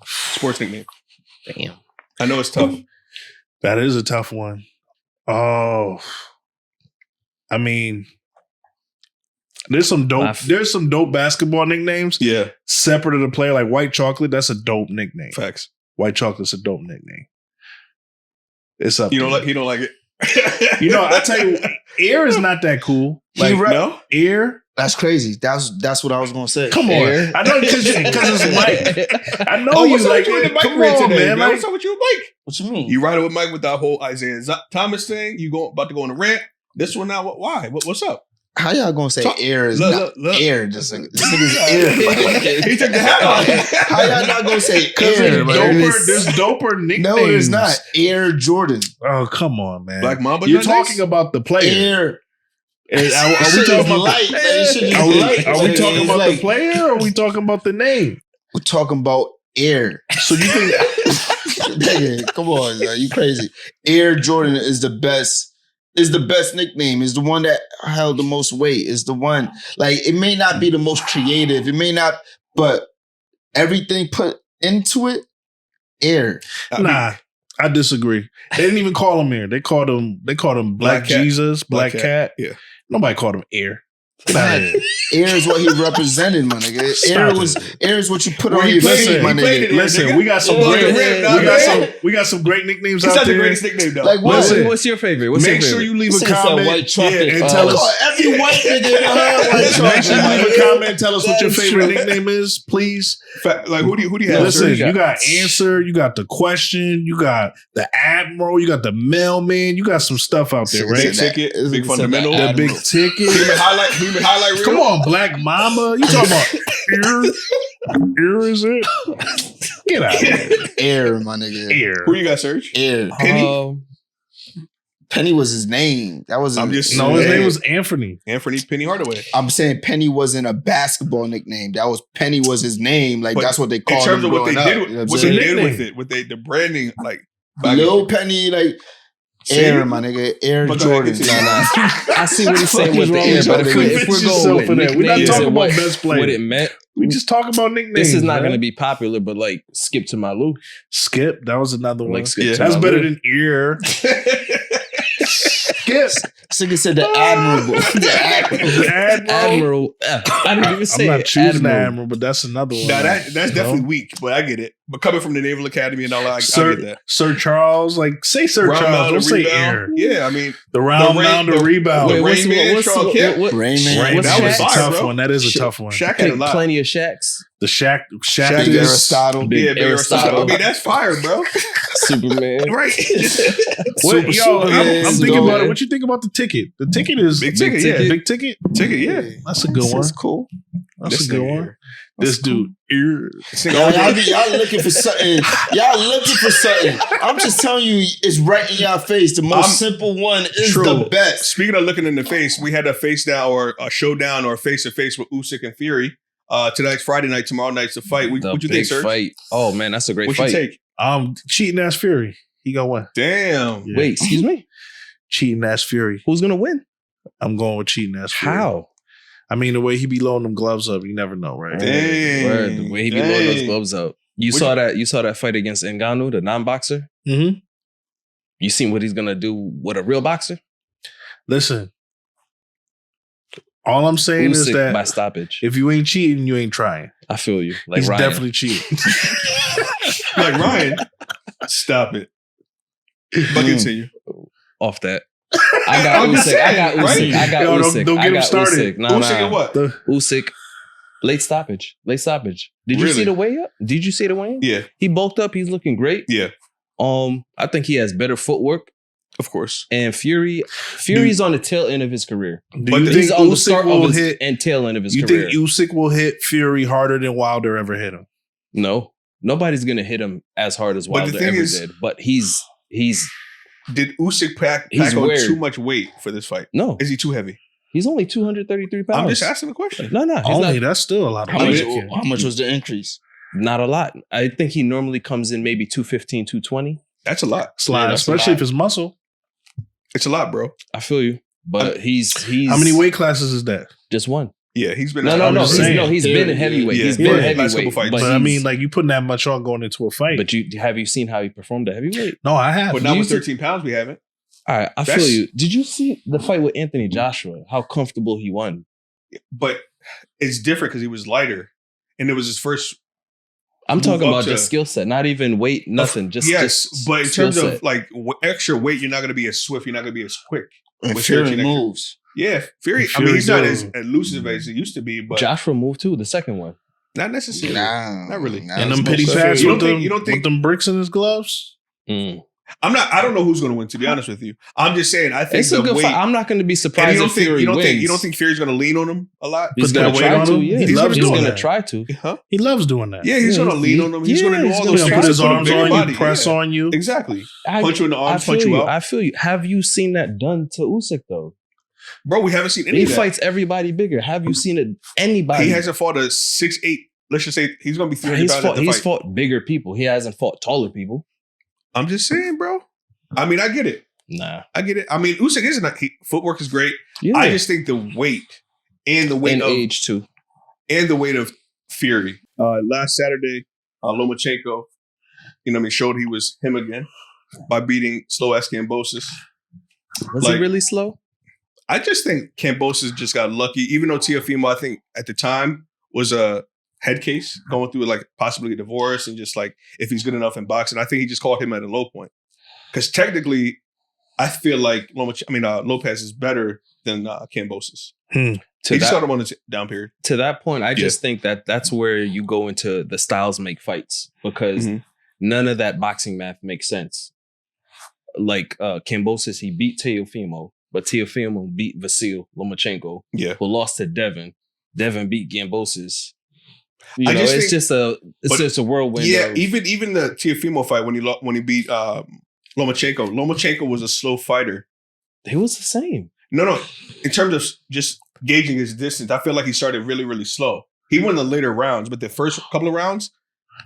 Speaker 2: Sports nickname.
Speaker 1: Damn.
Speaker 2: I know it's tough.
Speaker 4: That is a tough one. Oh, I mean, there's some dope basketball nicknames.
Speaker 2: Yeah.
Speaker 4: Separate of the player, like White Chocolate, that's a dope nickname.
Speaker 2: Facts.
Speaker 4: White Chocolate's a dope nickname. It's up.
Speaker 2: He don't like it.
Speaker 4: I tell you, Air is not that cool.
Speaker 2: No?
Speaker 4: Air.
Speaker 3: That's crazy. That's what I was gonna say.
Speaker 4: Come on, I know because it's Mike. I know
Speaker 2: what's
Speaker 4: you
Speaker 2: up with you and the Mike
Speaker 4: come
Speaker 2: rant
Speaker 4: on,
Speaker 2: today,
Speaker 4: man.
Speaker 2: What's up with you and Mike?
Speaker 3: What you mean?
Speaker 2: You riding with Mike with that whole Isaiah Thomas thing? You about to go on a rant? This one now? Why? What's up?
Speaker 3: How y'all gonna say air is
Speaker 2: look.
Speaker 3: air? Just like this nigga's air.
Speaker 2: He took the hat off.
Speaker 3: How y'all not gonna say air?
Speaker 4: There's doper nicknames.
Speaker 3: No, there's not. Air Jordan.
Speaker 4: Oh, come on, man.
Speaker 2: Black Mamba.
Speaker 4: You're talking about the player.
Speaker 3: Air.
Speaker 4: Are we talking about the player or are we talking about the name?
Speaker 3: We're talking about air.
Speaker 4: So you think
Speaker 3: come on, man, you crazy. Air Jordan is the best nickname, is the one that held the most weight, is the one, it may not be the most creative, it may not, but everything put into it, air.
Speaker 4: Nah, I disagree. They didn't even call him Air. They called him Black Jesus, Black Cat.
Speaker 2: Yeah.
Speaker 4: Nobody called him Air.
Speaker 3: Air is what he represented, my nigga. Air is what you put on your feet, my nigga.
Speaker 4: Listen, we got some great nicknames out there.
Speaker 2: That's the greatest nickname, though.
Speaker 1: What's your favorite?
Speaker 4: Make sure you leave a comment and tell us.
Speaker 3: Every white nigga white chocolate.
Speaker 4: Make sure you leave a comment and tell us what your favorite nickname is, please.
Speaker 2: Who do you have?
Speaker 4: Listen, you got Answer, you got The Question, you got The Admiral, you got The Mailman, you got some stuff out there, right?
Speaker 2: Big Ticket, Big Fundamental.
Speaker 4: The Big Ticket.
Speaker 2: Highlight reel.
Speaker 4: Come on, Black Mamba. You talking about Air? Air is it? Get out of here.
Speaker 3: Air, my nigga.
Speaker 4: Air.
Speaker 2: Who you got, Serge?
Speaker 3: Air.
Speaker 2: Penny?
Speaker 3: Penny was his name. That was
Speaker 2: his
Speaker 4: name was Anthony.
Speaker 2: Anthony Penny Hardaway.
Speaker 3: I'm saying Penny wasn't a basketball nickname. Penny was his name. Like, but that's what they called him. In terms of what they
Speaker 2: did with it, with the branding, like
Speaker 3: Lil Penny, like Air, my nigga, Air Jordan.
Speaker 1: I see what he's saying with the Air, but if we're going with nicknames,
Speaker 4: we're not talking about best player.
Speaker 1: What it meant.
Speaker 4: We just talk about nicknames.
Speaker 1: This is not going to be popular, but like Skip to Malou.
Speaker 4: Skip, that was another one.
Speaker 1: Like Skip
Speaker 4: that's better than Ear. Skip.
Speaker 3: Nigga said the Admirable.
Speaker 4: The
Speaker 1: Admiral. I didn't even say
Speaker 4: I'm not choosing Admiral, but that's another one.
Speaker 2: Nah, that's definitely weak, but I get it. But coming from the Naval Academy and all that, I get that.
Speaker 4: Sir Charles, like say Sir
Speaker 2: round
Speaker 4: Charles, don't say
Speaker 2: rebound.
Speaker 4: Air.
Speaker 2: Yeah, I mean
Speaker 4: the round mound of rebound.
Speaker 1: What's
Speaker 3: Rainman.
Speaker 2: That was
Speaker 4: a tough
Speaker 2: bro.
Speaker 4: one. That is a tough one.
Speaker 2: Shaq had a lot.
Speaker 1: Plenty of Shaqs.
Speaker 4: The Shaq
Speaker 3: Big Aristotle.
Speaker 2: Big Aristotle. I mean, that's fire, bro.
Speaker 1: Superman.
Speaker 2: Right.
Speaker 4: I'm thinking about it. What you think about the ticket? The ticket is
Speaker 2: big ticket, yeah.
Speaker 4: Big ticket?
Speaker 2: Ticket, yeah.
Speaker 4: That's a good one.
Speaker 3: That's cool.
Speaker 4: That's a good one. This dude, Ear.
Speaker 3: Y'all looking for something. I'm just telling you, it's right in your face. The most simple one is the best.
Speaker 2: Speaking of looking in the face, we had a face down or a showdown or face to face with Usyk and Fury. Tonight's Friday night. Tomorrow night's the fight. What you think, sir?
Speaker 1: Fight. Oh man, that's a great fight.
Speaker 2: What you take?
Speaker 4: Cheating ass Fury. He gonna win.
Speaker 2: Damn.
Speaker 1: Yeah. Wait, excuse me.
Speaker 4: Cheating ass Fury.
Speaker 1: Who's gonna win?
Speaker 4: I'm going with cheating ass Fury.
Speaker 1: How?
Speaker 4: I mean, the way he be loading them gloves up, you never know, right?
Speaker 1: Dang. The way he be loading those gloves up. You saw that fight against Ngannou, the non-boxer?
Speaker 4: Mm-hmm.
Speaker 1: You seen what he's gonna do with a real boxer?
Speaker 4: Listen. All I'm saying is that
Speaker 1: by stoppage.
Speaker 4: If you ain't cheating, you ain't trying.
Speaker 1: I feel you. Like
Speaker 4: he's
Speaker 1: Ryan.
Speaker 4: Definitely cheating.
Speaker 2: Like Ryan. Stop it. But continue.
Speaker 1: Off that. I got Usyk.
Speaker 4: Don't get him started.
Speaker 2: Usyk and what?
Speaker 1: Usyk. Late stoppage. Did you see the weigh up? Did you see the weigh in?
Speaker 2: Yeah.
Speaker 1: He bulked up. He's looking great.
Speaker 2: Yeah.
Speaker 1: I think he has better footwork.
Speaker 2: Of course.
Speaker 1: And Fury's on the tail end of his career.
Speaker 4: But he's on the start of his
Speaker 1: and tail end of his
Speaker 4: career.
Speaker 1: You
Speaker 4: think Usyk will hit Fury harder than Wilder ever hit him?
Speaker 1: No. Nobody's going to hit him as hard as Wilder ever did. But he's
Speaker 2: did Usyk pack on too much weight for this fight?
Speaker 1: No.
Speaker 2: Is he too heavy?
Speaker 1: He's only 233 pounds.
Speaker 2: I'm just asking a question.
Speaker 1: No.
Speaker 4: That's still a lot.
Speaker 3: How much was the increase?
Speaker 1: Not a lot. I think he normally comes in maybe 215, 220.
Speaker 2: That's a lot.
Speaker 4: Especially if it's muscle.
Speaker 2: It's a lot, bro.
Speaker 1: I feel you. But he's
Speaker 4: how many weight classes is that?
Speaker 1: Just one.
Speaker 2: Yeah, he's been.
Speaker 1: He's been in heavyweight. He's been in heavyweight.
Speaker 2: But
Speaker 4: I mean, like, you putting that much on going into a fight.
Speaker 1: But have you seen how he performed at heavyweight?
Speaker 4: No, I have.
Speaker 2: But not with 13 pounds, we haven't.
Speaker 1: All right, I feel you. Did you see the fight with Anthony Joshua? How comfortable he won.
Speaker 2: But it's different because he was lighter, and it was his first.
Speaker 1: I'm talking about just skill set, not even weight, nothing. Just
Speaker 2: but in terms of like extra weight, you're not going to be as swift. You're not going to be as quick.
Speaker 3: Fury moves.
Speaker 2: Yeah, Fury. I mean, he's not as elusive as he used to be. But
Speaker 1: Joshua moved too. The second one,
Speaker 2: not necessarily. Not really.
Speaker 4: And them pity pads with them bricks in his gloves.
Speaker 2: I don't know who's going to win. To be honest with you, I'm just saying. I think
Speaker 1: it's a good fight. I'm not going to be surprised if Fury wins.
Speaker 2: You don't think Fury's going to lean on him a lot?
Speaker 1: He's going to try to. Yeah, he's going to try to.
Speaker 2: Huh?
Speaker 4: He loves doing that.
Speaker 2: Yeah, he's going to lean on him. He's going to do all those.
Speaker 4: Put his arms on you, press on you.
Speaker 2: Exactly. Punch you in the arms, punch you out.
Speaker 1: I feel you. Have you seen that done to Usyk though?
Speaker 2: Bro, we haven't seen any of that.
Speaker 1: He fights everybody bigger. Have you seen it? Anybody?
Speaker 2: He hasn't fought a 6'8". Let's just say he's going to be 300 pounds at the fight.
Speaker 1: He's fought bigger people. He hasn't fought taller people.
Speaker 2: I'm just saying, bro. I mean, I get it.
Speaker 1: Nah.
Speaker 2: I get it. I mean, Usyk isn't. Footwork is great. Yeah. I just think the weight and the weight of
Speaker 1: age too,
Speaker 2: and the weight of Fury. Last Saturday, Lomachenko, showed he was him again by beating slow ass Kambosos.
Speaker 1: Was he really slow?
Speaker 2: I just think Kambosos just got lucky. Even though Teofimo, I think at the time was a head case going through like possibly a divorce and just like if he's good enough in boxing. I think he just caught him at a low point. Because technically, I feel like Lopez is better than Kambosos. He just got him on the down period.
Speaker 1: To that point, I just think that's where you go into the styles make fights because none of that boxing math makes sense. Like Kambosos, he beat Teofimo, but Teofimo beat Vasil Lomachenko, who lost to Devin. Devin beat Kambosos. It's just a whirlwind.
Speaker 2: Yeah, even the Teofimo fight when he beat Lomachenko was a slow fighter
Speaker 1: They was the same.
Speaker 2: No. In terms of just gauging his distance, I feel like he started really, really slow. He won the later rounds, but the first couple of rounds,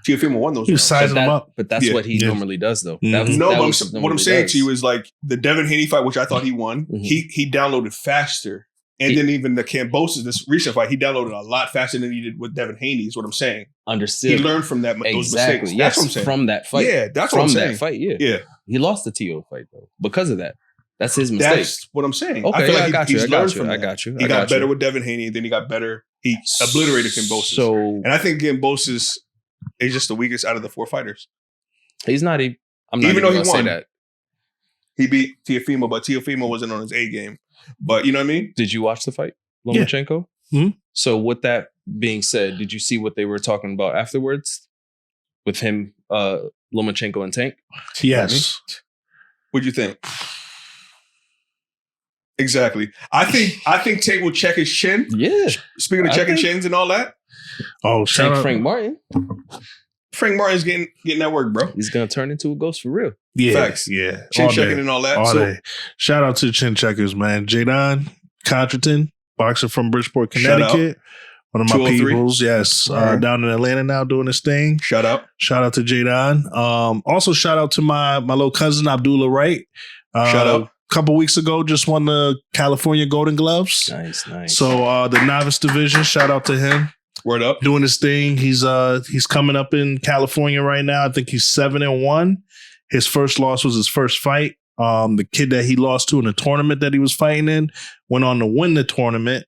Speaker 2: Teofimo won those.
Speaker 4: He was sizing him up.
Speaker 1: But that's what he normally does, though.
Speaker 4: Mm-hmm.
Speaker 2: What I'm saying to you is like the Devin Haney fight, which I thought he won. Mm-hmm. He downloaded faster, and then even the Kambosos, this recent fight, he downloaded a lot faster than he did with Devin Haney. Is what I'm saying.
Speaker 1: Understood.
Speaker 2: He learned from that those mistakes.
Speaker 1: Yes,
Speaker 2: that's what I'm saying.
Speaker 1: From that fight.
Speaker 2: Yeah, that's what I'm saying.
Speaker 1: From that fight, yeah. He lost the TO fight though because of that. That's his mistake.
Speaker 2: That's what I'm saying.
Speaker 1: Okay,
Speaker 2: I feel like
Speaker 1: he's
Speaker 2: learned from that.
Speaker 1: I got you.
Speaker 2: He got better with Devin Haney, then he got better. He obliterated Kambosos.
Speaker 1: So,
Speaker 2: and I think Kambosos is just the weakest out of the 4 fighters.
Speaker 1: He's not even. I'm not even though he won. Say that.
Speaker 2: He beat Teofimo, but Teofimo wasn't on his A game. But you know what I mean?
Speaker 1: Did you watch the fight, Lomachenko?
Speaker 4: Yeah. Mm-hmm.
Speaker 1: So with that being said, did you see what they were talking about afterwards with him, Lomachenko and Tank?
Speaker 4: Yes.
Speaker 2: What'd you think? Exactly. I think Tank will check his chin.
Speaker 1: Yeah.
Speaker 2: Speaking of checking chins and all that.
Speaker 4: Oh, shout out
Speaker 1: Frank Martin.
Speaker 2: Frank Martin's getting that work, bro.
Speaker 1: He's gonna turn into a ghost for real.
Speaker 4: Yeah.
Speaker 2: Facts.
Speaker 4: Yeah.
Speaker 2: Chin checking and all that.
Speaker 4: All day. Shout out to the chin checkers, man. Jadon Contraton, boxer from Bridgeport, Connecticut. One of my peoples, yes. Down in Atlanta now doing his thing.
Speaker 2: Shout out to
Speaker 4: Jadon. Also, shout out to my little cousin, Abdullah Wright.
Speaker 2: Shout out.
Speaker 4: A couple weeks ago, just won the California Golden Gloves.
Speaker 1: Nice.
Speaker 4: So the novice division, shout out to him.
Speaker 2: Word up.
Speaker 4: Doing his thing. He's coming up in California right now. I think he's 7-1. His first loss was his first fight. The kid that he lost to in the tournament that he was fighting in went on to win the tournament.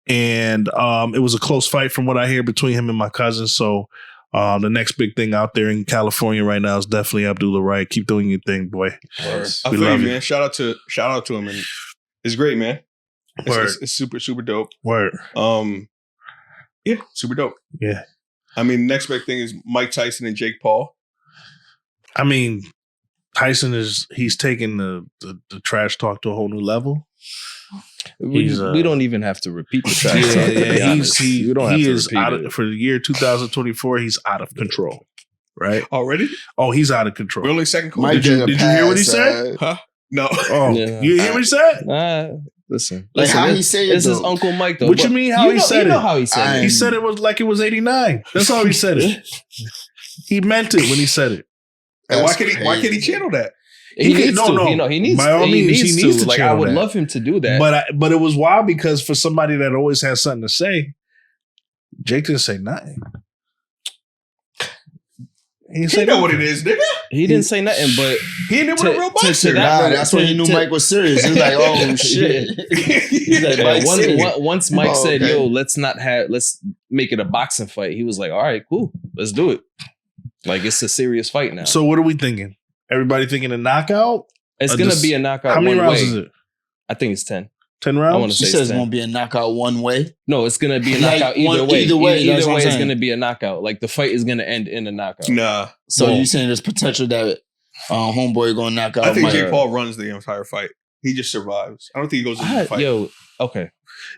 Speaker 4: And it was a close fight from what I hear between him and my cousin. So the next big thing out there in California right now is definitely Abdullah Wright. Keep doing your thing, boy.
Speaker 2: I feel you, man. Shout out to him, and it's great, man. It's super, super dope.
Speaker 4: Word.
Speaker 2: Yeah, super dope.
Speaker 4: Yeah.
Speaker 2: I mean, next big thing is Mike Tyson and Jake Paul.
Speaker 4: I mean, Tyson he's taking the trash talk to a whole new level.
Speaker 1: We don't even have to repeat the trash talk.
Speaker 4: He is out of, for the year 2024. He's out of control. Right?
Speaker 2: Already?
Speaker 4: Oh, he's out of control.
Speaker 2: We're only second quarter.
Speaker 4: Did you hear what he said?
Speaker 2: Huh? No.
Speaker 4: Oh, yeah. You hear what he said?
Speaker 1: Listen,
Speaker 3: how he say it?
Speaker 1: This is Uncle Mike, though.
Speaker 4: What you mean? How he said it?
Speaker 1: You know how he said it.
Speaker 4: He said it was like it was 89. That's how he said it. He meant it when he said it.
Speaker 2: And why can't he channel that?
Speaker 1: He needs to. No. He needs. By all means, he needs to. Like, I would love him to do that.
Speaker 4: But it was wild because for somebody that always has something to say, Jake didn't say nothing.
Speaker 2: He know what it is, nigga.
Speaker 1: He didn't say nothing, but
Speaker 2: he didn't know what a real boxer.
Speaker 3: That's when he knew Mike was serious. He was like, "Oh shit!"
Speaker 1: Once Mike said, "Yo, let's make it a boxing fight," he was like, "All right, cool, let's do it." Like it's a serious fight now.
Speaker 4: So what are we thinking? Everybody thinking a knockout?
Speaker 1: It's gonna be a knockout.
Speaker 4: How many rounds
Speaker 1: way.
Speaker 4: is it?
Speaker 1: I think it's 10.
Speaker 4: 10 rounds?
Speaker 1: I want to say
Speaker 3: she says it's gonna be a knockout one way.
Speaker 1: No, it's gonna be a knockout either way. Either way, it's gonna be a knockout. Like the fight is gonna end in a knockout.
Speaker 2: Nah.
Speaker 3: So you saying there's potential that homeboy gonna knock out?
Speaker 2: I think Jake Paul runs the entire fight. He just survives. I don't think he goes into the fight.
Speaker 1: Yo, okay.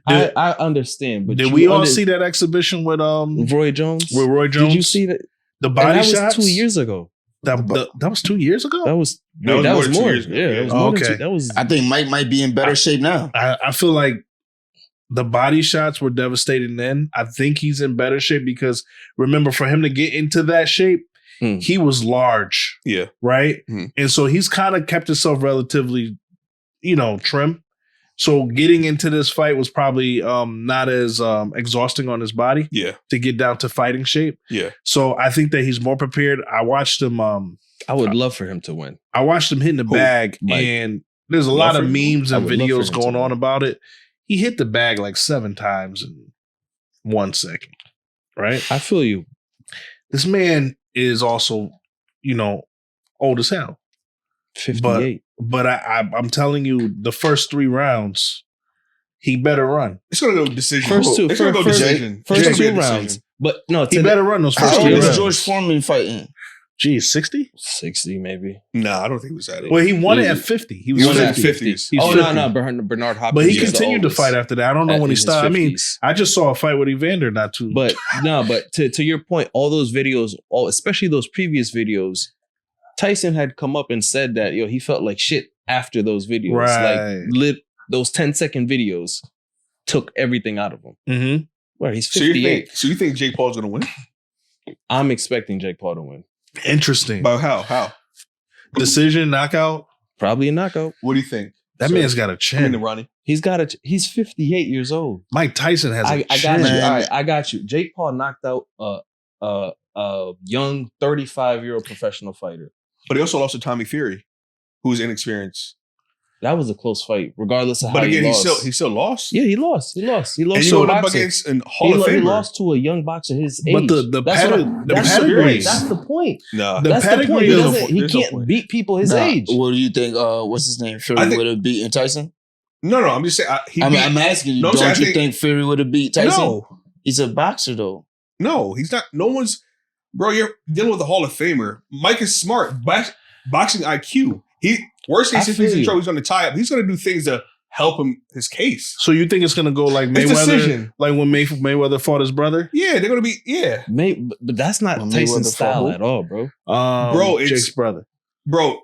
Speaker 1: I understand, but
Speaker 4: did we all see that exhibition with
Speaker 1: Roy Jones?
Speaker 4: With Roy Jones?
Speaker 1: Did you see that?
Speaker 4: The body shots?
Speaker 1: That was 2 years ago.
Speaker 4: That was 2 years ago?
Speaker 1: That was more. Yeah, it was more than 2. That was.
Speaker 3: I think Mike might be in better shape now.
Speaker 4: I feel like the body shots were devastating then. I think he's in better shape because remember, for him to get into that shape, he was large.
Speaker 2: Yeah.
Speaker 4: Right? And so he's kind of kept himself relatively, trim. So getting into this fight was probably not as exhausting on his body.
Speaker 2: Yeah.
Speaker 4: To get down to fighting shape.
Speaker 2: Yeah.
Speaker 4: So I think that he's more prepared. I watched him.
Speaker 1: I would love for him to win.
Speaker 4: I watched him hitting the bag, and there's a lot of memes and videos going on about it. He hit the bag like 7 times in 1 second. Right?
Speaker 1: I feel you.
Speaker 4: This man is also, old as hell.
Speaker 1: 58.
Speaker 4: But I'm telling you, the first 3 rounds, he better run.
Speaker 2: It's gonna go decision.
Speaker 1: First 2
Speaker 2: decision.
Speaker 1: rounds. But no,
Speaker 4: he better run those first 3 rounds.
Speaker 3: How old is George Foreman fighting?
Speaker 4: Geez, 60?
Speaker 1: 60 maybe.
Speaker 2: Nah, I don't think he was at it.
Speaker 4: Well, he won it at 50. He was
Speaker 2: at 50s.
Speaker 1: No, Bernard Hopkins.
Speaker 4: But he continued to fight after that. I don't know when he stopped. 50s. I mean, I just saw a fight with Evander not too.
Speaker 1: But to your point, all those videos, especially those previous videos, Tyson had come up and said that he felt like shit after those videos.
Speaker 4: Right.
Speaker 1: Like those 10-second videos took everything out of him.
Speaker 4: Mm-hmm.
Speaker 1: Well, he's 58.
Speaker 2: So you think Jake Paul's going to win?
Speaker 1: I'm expecting Jake Paul to win.
Speaker 4: Interesting.
Speaker 2: But how?
Speaker 4: Decision, knockout?
Speaker 1: Probably a knockout.
Speaker 2: What do you think?
Speaker 4: That man's got a chin.
Speaker 2: Ronnie.
Speaker 1: He's 58 years old.
Speaker 4: Mike Tyson has a
Speaker 1: I
Speaker 4: chin.
Speaker 1: got you. All right, I got you. Jake Paul knocked out a young 35-year-old professional fighter.
Speaker 2: But he also lost to Tommy Fury, who's inexperienced.
Speaker 1: That was a close fight, regardless of how
Speaker 2: but again,
Speaker 1: he lost.
Speaker 2: he still lost.
Speaker 1: Yeah, he lost. He lost.
Speaker 2: And you
Speaker 1: to a
Speaker 2: went up
Speaker 1: boxer.
Speaker 2: against a Hall of Famer.
Speaker 1: He lost to a young boxer his age.
Speaker 4: But the pedigree.
Speaker 1: That's the point.
Speaker 2: No.
Speaker 1: That's the point. He can't beat people his age.
Speaker 3: What do you think? What's his name? Fury would have beaten Tyson?
Speaker 2: No, I'm just saying.
Speaker 3: I'm asking you. Don't you think Fury would have beat Tyson?
Speaker 2: No.
Speaker 3: He's a boxer, though.
Speaker 2: No, he's not. No one's. Bro, you're dealing with a Hall of Famer. Mike is smart. Boxing IQ. Worst case, if he's in trouble, he's going to tie up. He's going to do things to help him his case.
Speaker 4: So you think it's going to go like Mayweather? Like when Mayweather fought his brother?
Speaker 2: Yeah, they're going to be. Yeah,
Speaker 1: but that's not Tyson's style at all, bro.
Speaker 4: Bro, it's Jake's brother.
Speaker 2: Bro,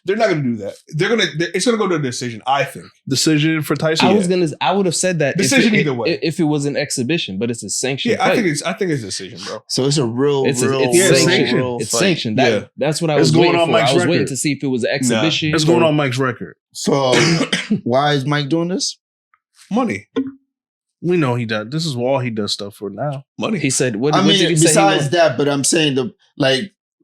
Speaker 2: they're not going to do that. It's going to go to a decision. I think
Speaker 4: decision for Tyson.
Speaker 1: I would have said that
Speaker 2: decision either way
Speaker 1: if it was an exhibition, but it's a sanctioned.
Speaker 2: Yeah,
Speaker 1: fight.
Speaker 2: I think it's a decision, bro.
Speaker 3: So it's a real.
Speaker 1: It's sanctioned. That's what I was going on. I was waiting to see if it was an exhibition.
Speaker 4: It's going on Mike's record.
Speaker 3: So why is Mike doing this?
Speaker 2: Money.
Speaker 4: We know he does. This is all he does stuff for now.
Speaker 2: Money.
Speaker 1: He said. What
Speaker 3: did
Speaker 1: he say?
Speaker 3: Besides that, but I'm saying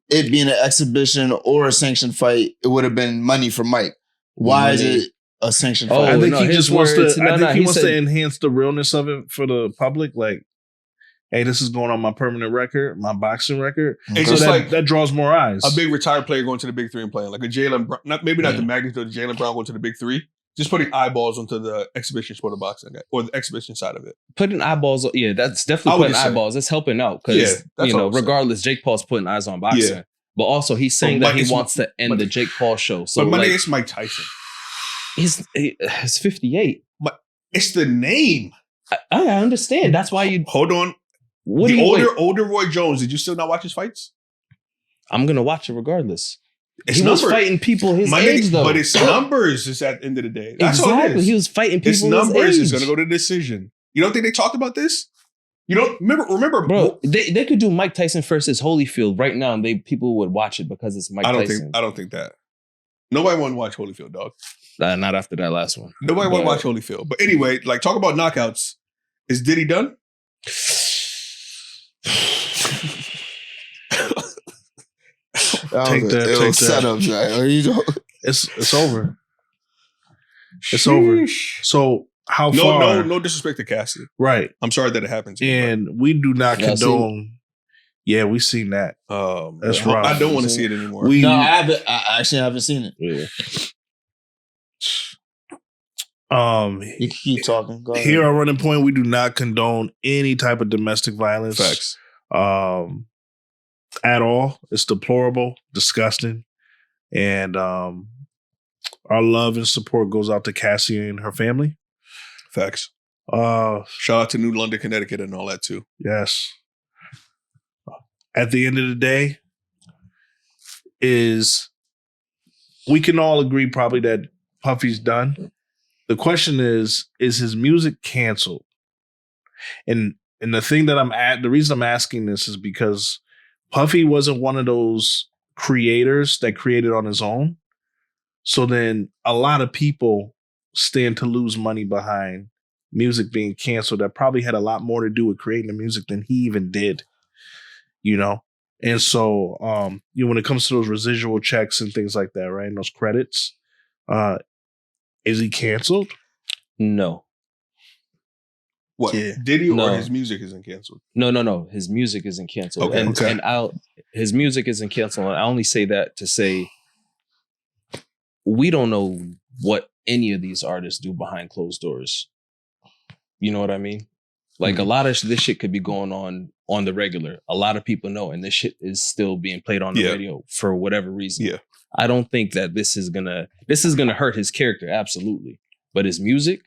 Speaker 3: it being an exhibition or a sanctioned fight, it would have been money for Mike. Why is it a sanctioned fight?
Speaker 4: I think he just wants to. I think he wants to enhance the realness of it for the public. Like, hey, this is going on my permanent record, my boxing record.
Speaker 2: It's
Speaker 4: so
Speaker 2: just like
Speaker 4: that draws more eyes.
Speaker 2: A big retired player going to the Big Three and playing, like a Jalen Brown. Not the magnitude of Jalen Brown going to the Big Three. Just putting eyeballs onto the exhibition sport of boxing or the exhibition side of it.
Speaker 1: Putting eyeballs, yeah, that's definitely putting eyeballs. It's helping out because regardless, Jake Paul's putting eyes on boxing. Yeah. But also, he's saying that he wants to end the Jake Paul show. So,
Speaker 2: but my name is Mike Tyson.
Speaker 1: He's 58.
Speaker 2: But it's the name.
Speaker 1: I understand. That's why you
Speaker 2: hold on. Older Roy Jones. Did you still not watch his fights?
Speaker 1: I'm gonna watch it regardless. He was fighting people his age, though.
Speaker 2: But it's numbers. Is at the end of the day. That's
Speaker 1: exactly.
Speaker 2: All it is.
Speaker 1: He was fighting people his age.
Speaker 2: It's numbers. It's gonna go to decision. You don't think they talked about this? You don't remember,
Speaker 1: bro. They could do Mike Tyson versus Holyfield right now, and people would watch it because it's Mike Tyson.
Speaker 2: I don't think that. Nobody want to watch Holyfield, dog.
Speaker 1: Not after that last one.
Speaker 2: Nobody want to watch Holyfield. But anyway, like talk about knockouts. Is Diddy done?
Speaker 4: Take that.
Speaker 3: Setup,
Speaker 4: It's over. It's over. So how far?
Speaker 2: No disrespect to Cassie.
Speaker 4: Right.
Speaker 2: I'm sorry that it happens.
Speaker 4: And we do not condone. Yeah, we've seen that. That's right.
Speaker 2: I don't want to see it anymore.
Speaker 3: I actually haven't seen it.
Speaker 1: Yeah.
Speaker 3: You can keep talking. Go ahead.
Speaker 4: Here on Running Point, we do not condone any type of domestic violence.
Speaker 2: Facts.
Speaker 4: At all. It's deplorable, disgusting. And our love and support goes out to Cassie and her family.
Speaker 2: Facts. Shout out to New London, Connecticut and all that too.
Speaker 4: Yes. At the end of the day, we can all agree probably that Puffy's done. The question is his music canceled? And the thing that the reason I'm asking this is because Puffy wasn't one of those creators that created on his own. So then a lot of people stand to lose money behind music being canceled that probably had a lot more to do with creating the music than he even did, you know? And so, when it comes to those residual checks and things like that, right? And those credits, is he canceled?
Speaker 1: No.
Speaker 2: What?
Speaker 4: Yeah.
Speaker 2: Did he or his music isn't canceled?
Speaker 1: No. His music isn't canceled.
Speaker 2: Okay.
Speaker 1: His music isn't canceled. And I only say that to say we don't know what any of these artists do behind closed doors. You know what I mean? Like a lot of this shit could be going on the regular. A lot of people know, and this shit is still being played on the radio for whatever reason.
Speaker 2: Yeah.
Speaker 1: I don't think that this is gonna hurt his character, absolutely. But his music,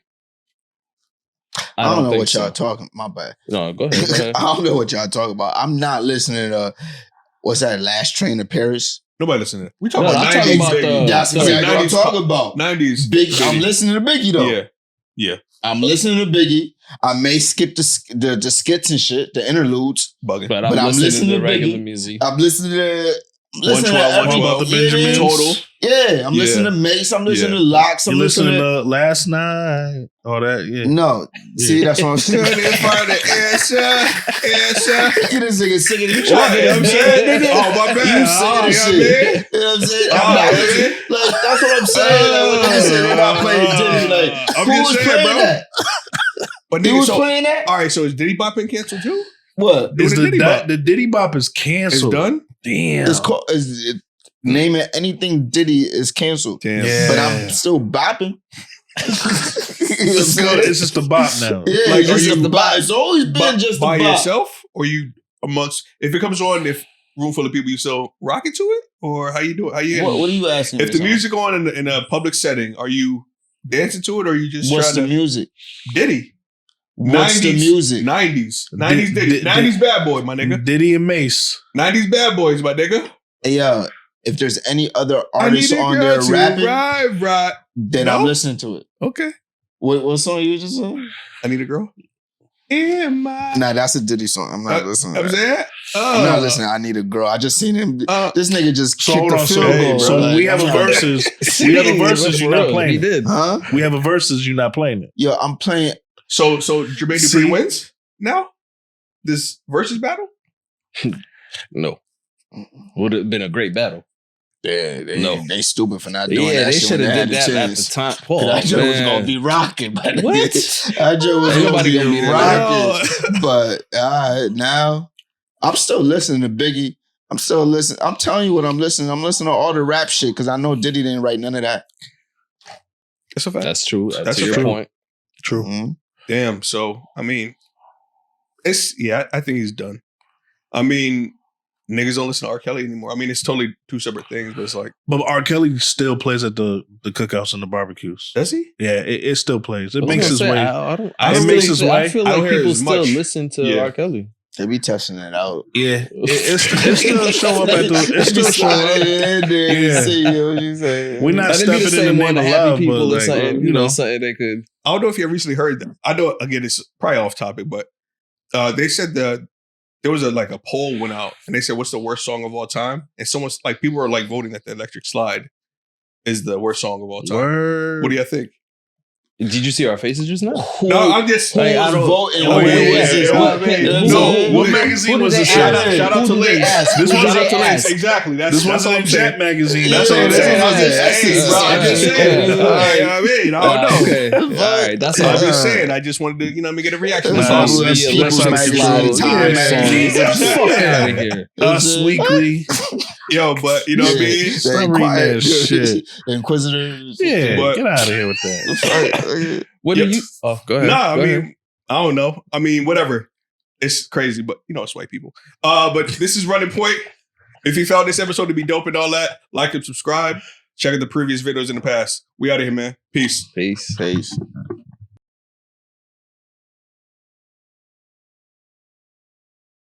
Speaker 3: I don't know what y'all talking. My bad.
Speaker 1: No, go ahead.
Speaker 3: I don't know what y'all talking about. I'm not listening to what's that? Last Train to Paris.
Speaker 2: Nobody listening. We talking
Speaker 1: No,
Speaker 2: about
Speaker 1: I'm
Speaker 2: 90s.
Speaker 1: talking about
Speaker 2: Biggie.
Speaker 3: That's exactly what I'm talking about.
Speaker 2: 90s.
Speaker 3: Biggie. I'm listening to Biggie though.
Speaker 2: Yeah.
Speaker 3: I'm listening to Biggie. I may skip the skits and shit, the interludes.
Speaker 2: Bugging.
Speaker 1: But I'm listening to regular
Speaker 3: Biggie.
Speaker 1: music.
Speaker 3: I'm listening to
Speaker 2: 112
Speaker 4: about the
Speaker 3: every-
Speaker 4: Benjamins.
Speaker 2: Total.
Speaker 3: Yeah, I'm listening to Mace. I'm listening to Locks. I'm
Speaker 4: You listening
Speaker 3: listening
Speaker 4: to Last Night? All that, yeah.
Speaker 3: No, see, that's what I'm saying.
Speaker 2: Couldn't find the answer.
Speaker 3: You this nigga singing. You
Speaker 2: What?
Speaker 3: trying
Speaker 2: You know what I'm saying?
Speaker 3: nigga?
Speaker 2: Oh, my bad.
Speaker 3: You singing this shit. You know what I'm saying? I'm not listening. Like, that's what I'm saying. Like, when niggas say they're not playing Diddy, like,
Speaker 2: I'm
Speaker 3: who
Speaker 2: just
Speaker 3: was
Speaker 2: saying,
Speaker 3: playing
Speaker 2: bro.
Speaker 3: that?
Speaker 2: But
Speaker 3: Who
Speaker 2: nigga,
Speaker 3: was
Speaker 2: so,
Speaker 3: playing that?
Speaker 2: all right, so is Diddy Bop been canceled too?
Speaker 3: What?
Speaker 2: Doing
Speaker 4: Is
Speaker 2: the Diddy Bop.
Speaker 4: the Diddy Bop is
Speaker 2: It's
Speaker 4: canceled.
Speaker 2: done?
Speaker 4: Damn.
Speaker 3: It's called. Name it anything Diddy is canceled.
Speaker 2: Damn.
Speaker 4: Yeah.
Speaker 3: But I'm still bopping.
Speaker 4: It's good. It's just a bop now.
Speaker 3: Yeah,
Speaker 2: Like,
Speaker 3: it's just
Speaker 2: are you
Speaker 3: the bop. It's always been just the
Speaker 2: by
Speaker 3: bop.
Speaker 2: yourself, or you amongst? If it comes on, if room full of people, you still rocking to it, or how you do it? How you?
Speaker 3: What are you asking?
Speaker 2: If
Speaker 3: me,
Speaker 2: the
Speaker 3: son?
Speaker 2: music on in a public setting, are you dancing to it, or are you just
Speaker 3: What's the
Speaker 2: trying to
Speaker 3: music?
Speaker 2: Diddy?
Speaker 3: What's the music?
Speaker 2: 90s Diddy, 90s bad boy, my nigga.
Speaker 4: Diddy and Mace.
Speaker 2: 90s bad boys, my nigga.
Speaker 3: Hey, if there's any other
Speaker 2: I need
Speaker 3: artists
Speaker 2: a
Speaker 3: on
Speaker 2: girl
Speaker 3: there
Speaker 2: to
Speaker 3: rapping,
Speaker 2: right.
Speaker 3: then
Speaker 2: No?
Speaker 3: I'm listening to it.
Speaker 2: Okay.
Speaker 3: What song you just sang?
Speaker 2: I need a girl. In my.
Speaker 3: Nah, that's a Diddy song. I'm not listening to
Speaker 2: I'm
Speaker 3: that.
Speaker 2: saying.
Speaker 3: I'm not listening. I need a girl. I just seen him. This nigga just
Speaker 4: So
Speaker 3: kicked
Speaker 4: hold
Speaker 3: the
Speaker 4: on.
Speaker 3: field
Speaker 4: So,
Speaker 3: goal.
Speaker 4: so
Speaker 3: bro.
Speaker 4: we have a
Speaker 3: I'm not-
Speaker 4: versus. We have a versus. You're not playing
Speaker 1: He
Speaker 4: it.
Speaker 1: did.
Speaker 3: Huh?
Speaker 4: We have a versus. You're not playing it.
Speaker 3: Yo, I'm playing.
Speaker 2: So Jermaine
Speaker 4: See?
Speaker 2: Dupri wins now? This versus battle?
Speaker 1: No. Would have been a great battle.
Speaker 3: Yeah,
Speaker 1: No.
Speaker 3: they stupid for not doing
Speaker 1: Yeah,
Speaker 3: that
Speaker 1: they
Speaker 3: shit
Speaker 1: should
Speaker 3: when they
Speaker 1: have
Speaker 3: had
Speaker 1: did
Speaker 3: the
Speaker 1: that at
Speaker 3: chance.
Speaker 1: the time.
Speaker 3: 'Cause that joke was
Speaker 1: man.
Speaker 3: gonna be rocking. But
Speaker 1: What?
Speaker 3: That joke was
Speaker 1: Ain't
Speaker 3: gonna
Speaker 1: nobody
Speaker 3: be
Speaker 1: gonna beat it.
Speaker 3: rocking. But now, I'm still listening to Biggie. I'm still listening. I'm telling you what I'm listening. I'm listening to all the rap shit because I know Diddy didn't write none of that.
Speaker 2: That's a fact.
Speaker 1: That's true.
Speaker 2: That's
Speaker 1: to
Speaker 2: a
Speaker 1: your
Speaker 2: fact.
Speaker 1: point.
Speaker 4: True.
Speaker 3: Mhm.
Speaker 2: Damn. So, I mean, I think he's done. I mean, niggas don't listen to R. Kelly anymore. I mean, it's totally two separate things, but it's like,
Speaker 4: But R. Kelly still plays at the cookouts and the barbecues.
Speaker 2: does he?
Speaker 4: Yeah, it still plays. It
Speaker 1: I was
Speaker 4: makes
Speaker 1: gonna
Speaker 4: his
Speaker 1: say,
Speaker 4: way.
Speaker 1: I don't.
Speaker 2: It
Speaker 1: I don't
Speaker 2: makes
Speaker 1: really
Speaker 4: his
Speaker 1: feel-
Speaker 4: way.
Speaker 1: I feel
Speaker 2: I don't
Speaker 1: like
Speaker 2: hear
Speaker 1: people
Speaker 2: as
Speaker 1: still
Speaker 2: much.
Speaker 1: listen to
Speaker 2: Yeah.
Speaker 1: R. Kelly.
Speaker 3: They be testing it out.
Speaker 4: Yeah, it still show up at the. It still show up. Yeah.
Speaker 3: See what you say.
Speaker 4: We're not
Speaker 1: That'd be the
Speaker 4: stepping in
Speaker 1: same
Speaker 4: the
Speaker 1: one
Speaker 4: name
Speaker 1: to
Speaker 4: of
Speaker 1: happy
Speaker 4: love,
Speaker 1: people
Speaker 4: but
Speaker 1: or
Speaker 4: like,
Speaker 1: something.
Speaker 4: you know,
Speaker 1: Something they could.
Speaker 2: I don't know if you recently heard that. I know, again, it's probably off topic, but they said that there was a poll went out and they said, what's the worst song of all time? And someone's like, people are like voting that the Electric Slide is the worst song of all time.
Speaker 4: Word.
Speaker 2: What do you think?
Speaker 1: Did you see our faces just now?
Speaker 2: No, I'm just
Speaker 3: Who
Speaker 2: like, I
Speaker 3: was
Speaker 2: don't.
Speaker 3: voting?
Speaker 2: Oh,
Speaker 3: Who
Speaker 2: yeah,
Speaker 3: was this?
Speaker 2: yeah,
Speaker 3: What-
Speaker 2: yeah.
Speaker 3: you know what I'm
Speaker 2: No,
Speaker 3: saying?
Speaker 4: what
Speaker 2: who-
Speaker 4: magazine
Speaker 1: who
Speaker 4: was
Speaker 1: did
Speaker 4: this?
Speaker 1: they
Speaker 2: Shout
Speaker 1: ask?
Speaker 2: out, shout out
Speaker 3: Who
Speaker 2: to
Speaker 3: did they
Speaker 2: Links.
Speaker 3: ask?
Speaker 2: This
Speaker 3: Who
Speaker 2: one's
Speaker 3: did
Speaker 2: out
Speaker 3: they
Speaker 2: to Links.
Speaker 3: ask?
Speaker 2: Exactly. That's
Speaker 4: This
Speaker 2: that's
Speaker 4: wasn't
Speaker 2: all
Speaker 4: in
Speaker 2: I'm
Speaker 4: Jet
Speaker 2: saying.
Speaker 4: magazine.
Speaker 3: Yeah,
Speaker 4: That's all I'm
Speaker 3: yeah,
Speaker 4: saying.
Speaker 3: yeah.
Speaker 2: Hey, bro, I'm just saying.
Speaker 3: Yeah.
Speaker 2: I mean, I don't know.
Speaker 1: Okay. All right. That's all.
Speaker 2: I'm just saying. I just wanted to, let me get a reaction.
Speaker 3: That's
Speaker 2: That's all.
Speaker 3: all.
Speaker 1: Yeah,
Speaker 3: People's
Speaker 1: Electric
Speaker 3: Magazine,
Speaker 1: Slide,
Speaker 3: Time
Speaker 1: yeah,
Speaker 3: Magazine.
Speaker 1: Get the fuck out of here.
Speaker 4: Us Weekly.
Speaker 2: Yo, but you know what I mean?
Speaker 3: The
Speaker 4: Stop reading that shit.
Speaker 3: Inquisitors.
Speaker 4: Yeah,
Speaker 2: But-
Speaker 4: get out of here with that.
Speaker 1: What
Speaker 2: Yep.
Speaker 1: do you? Oh, go ahead.
Speaker 2: Nah, I
Speaker 1: Go
Speaker 2: mean,
Speaker 1: ahead.
Speaker 2: I don't know. I mean, whatever. It's crazy, but it's white people. But this is Running Point. If you found this episode to be dope and all that, like and subscribe. Check out the previous videos in the past. We out of here, man. Peace.
Speaker 1: Peace.
Speaker 3: Peace.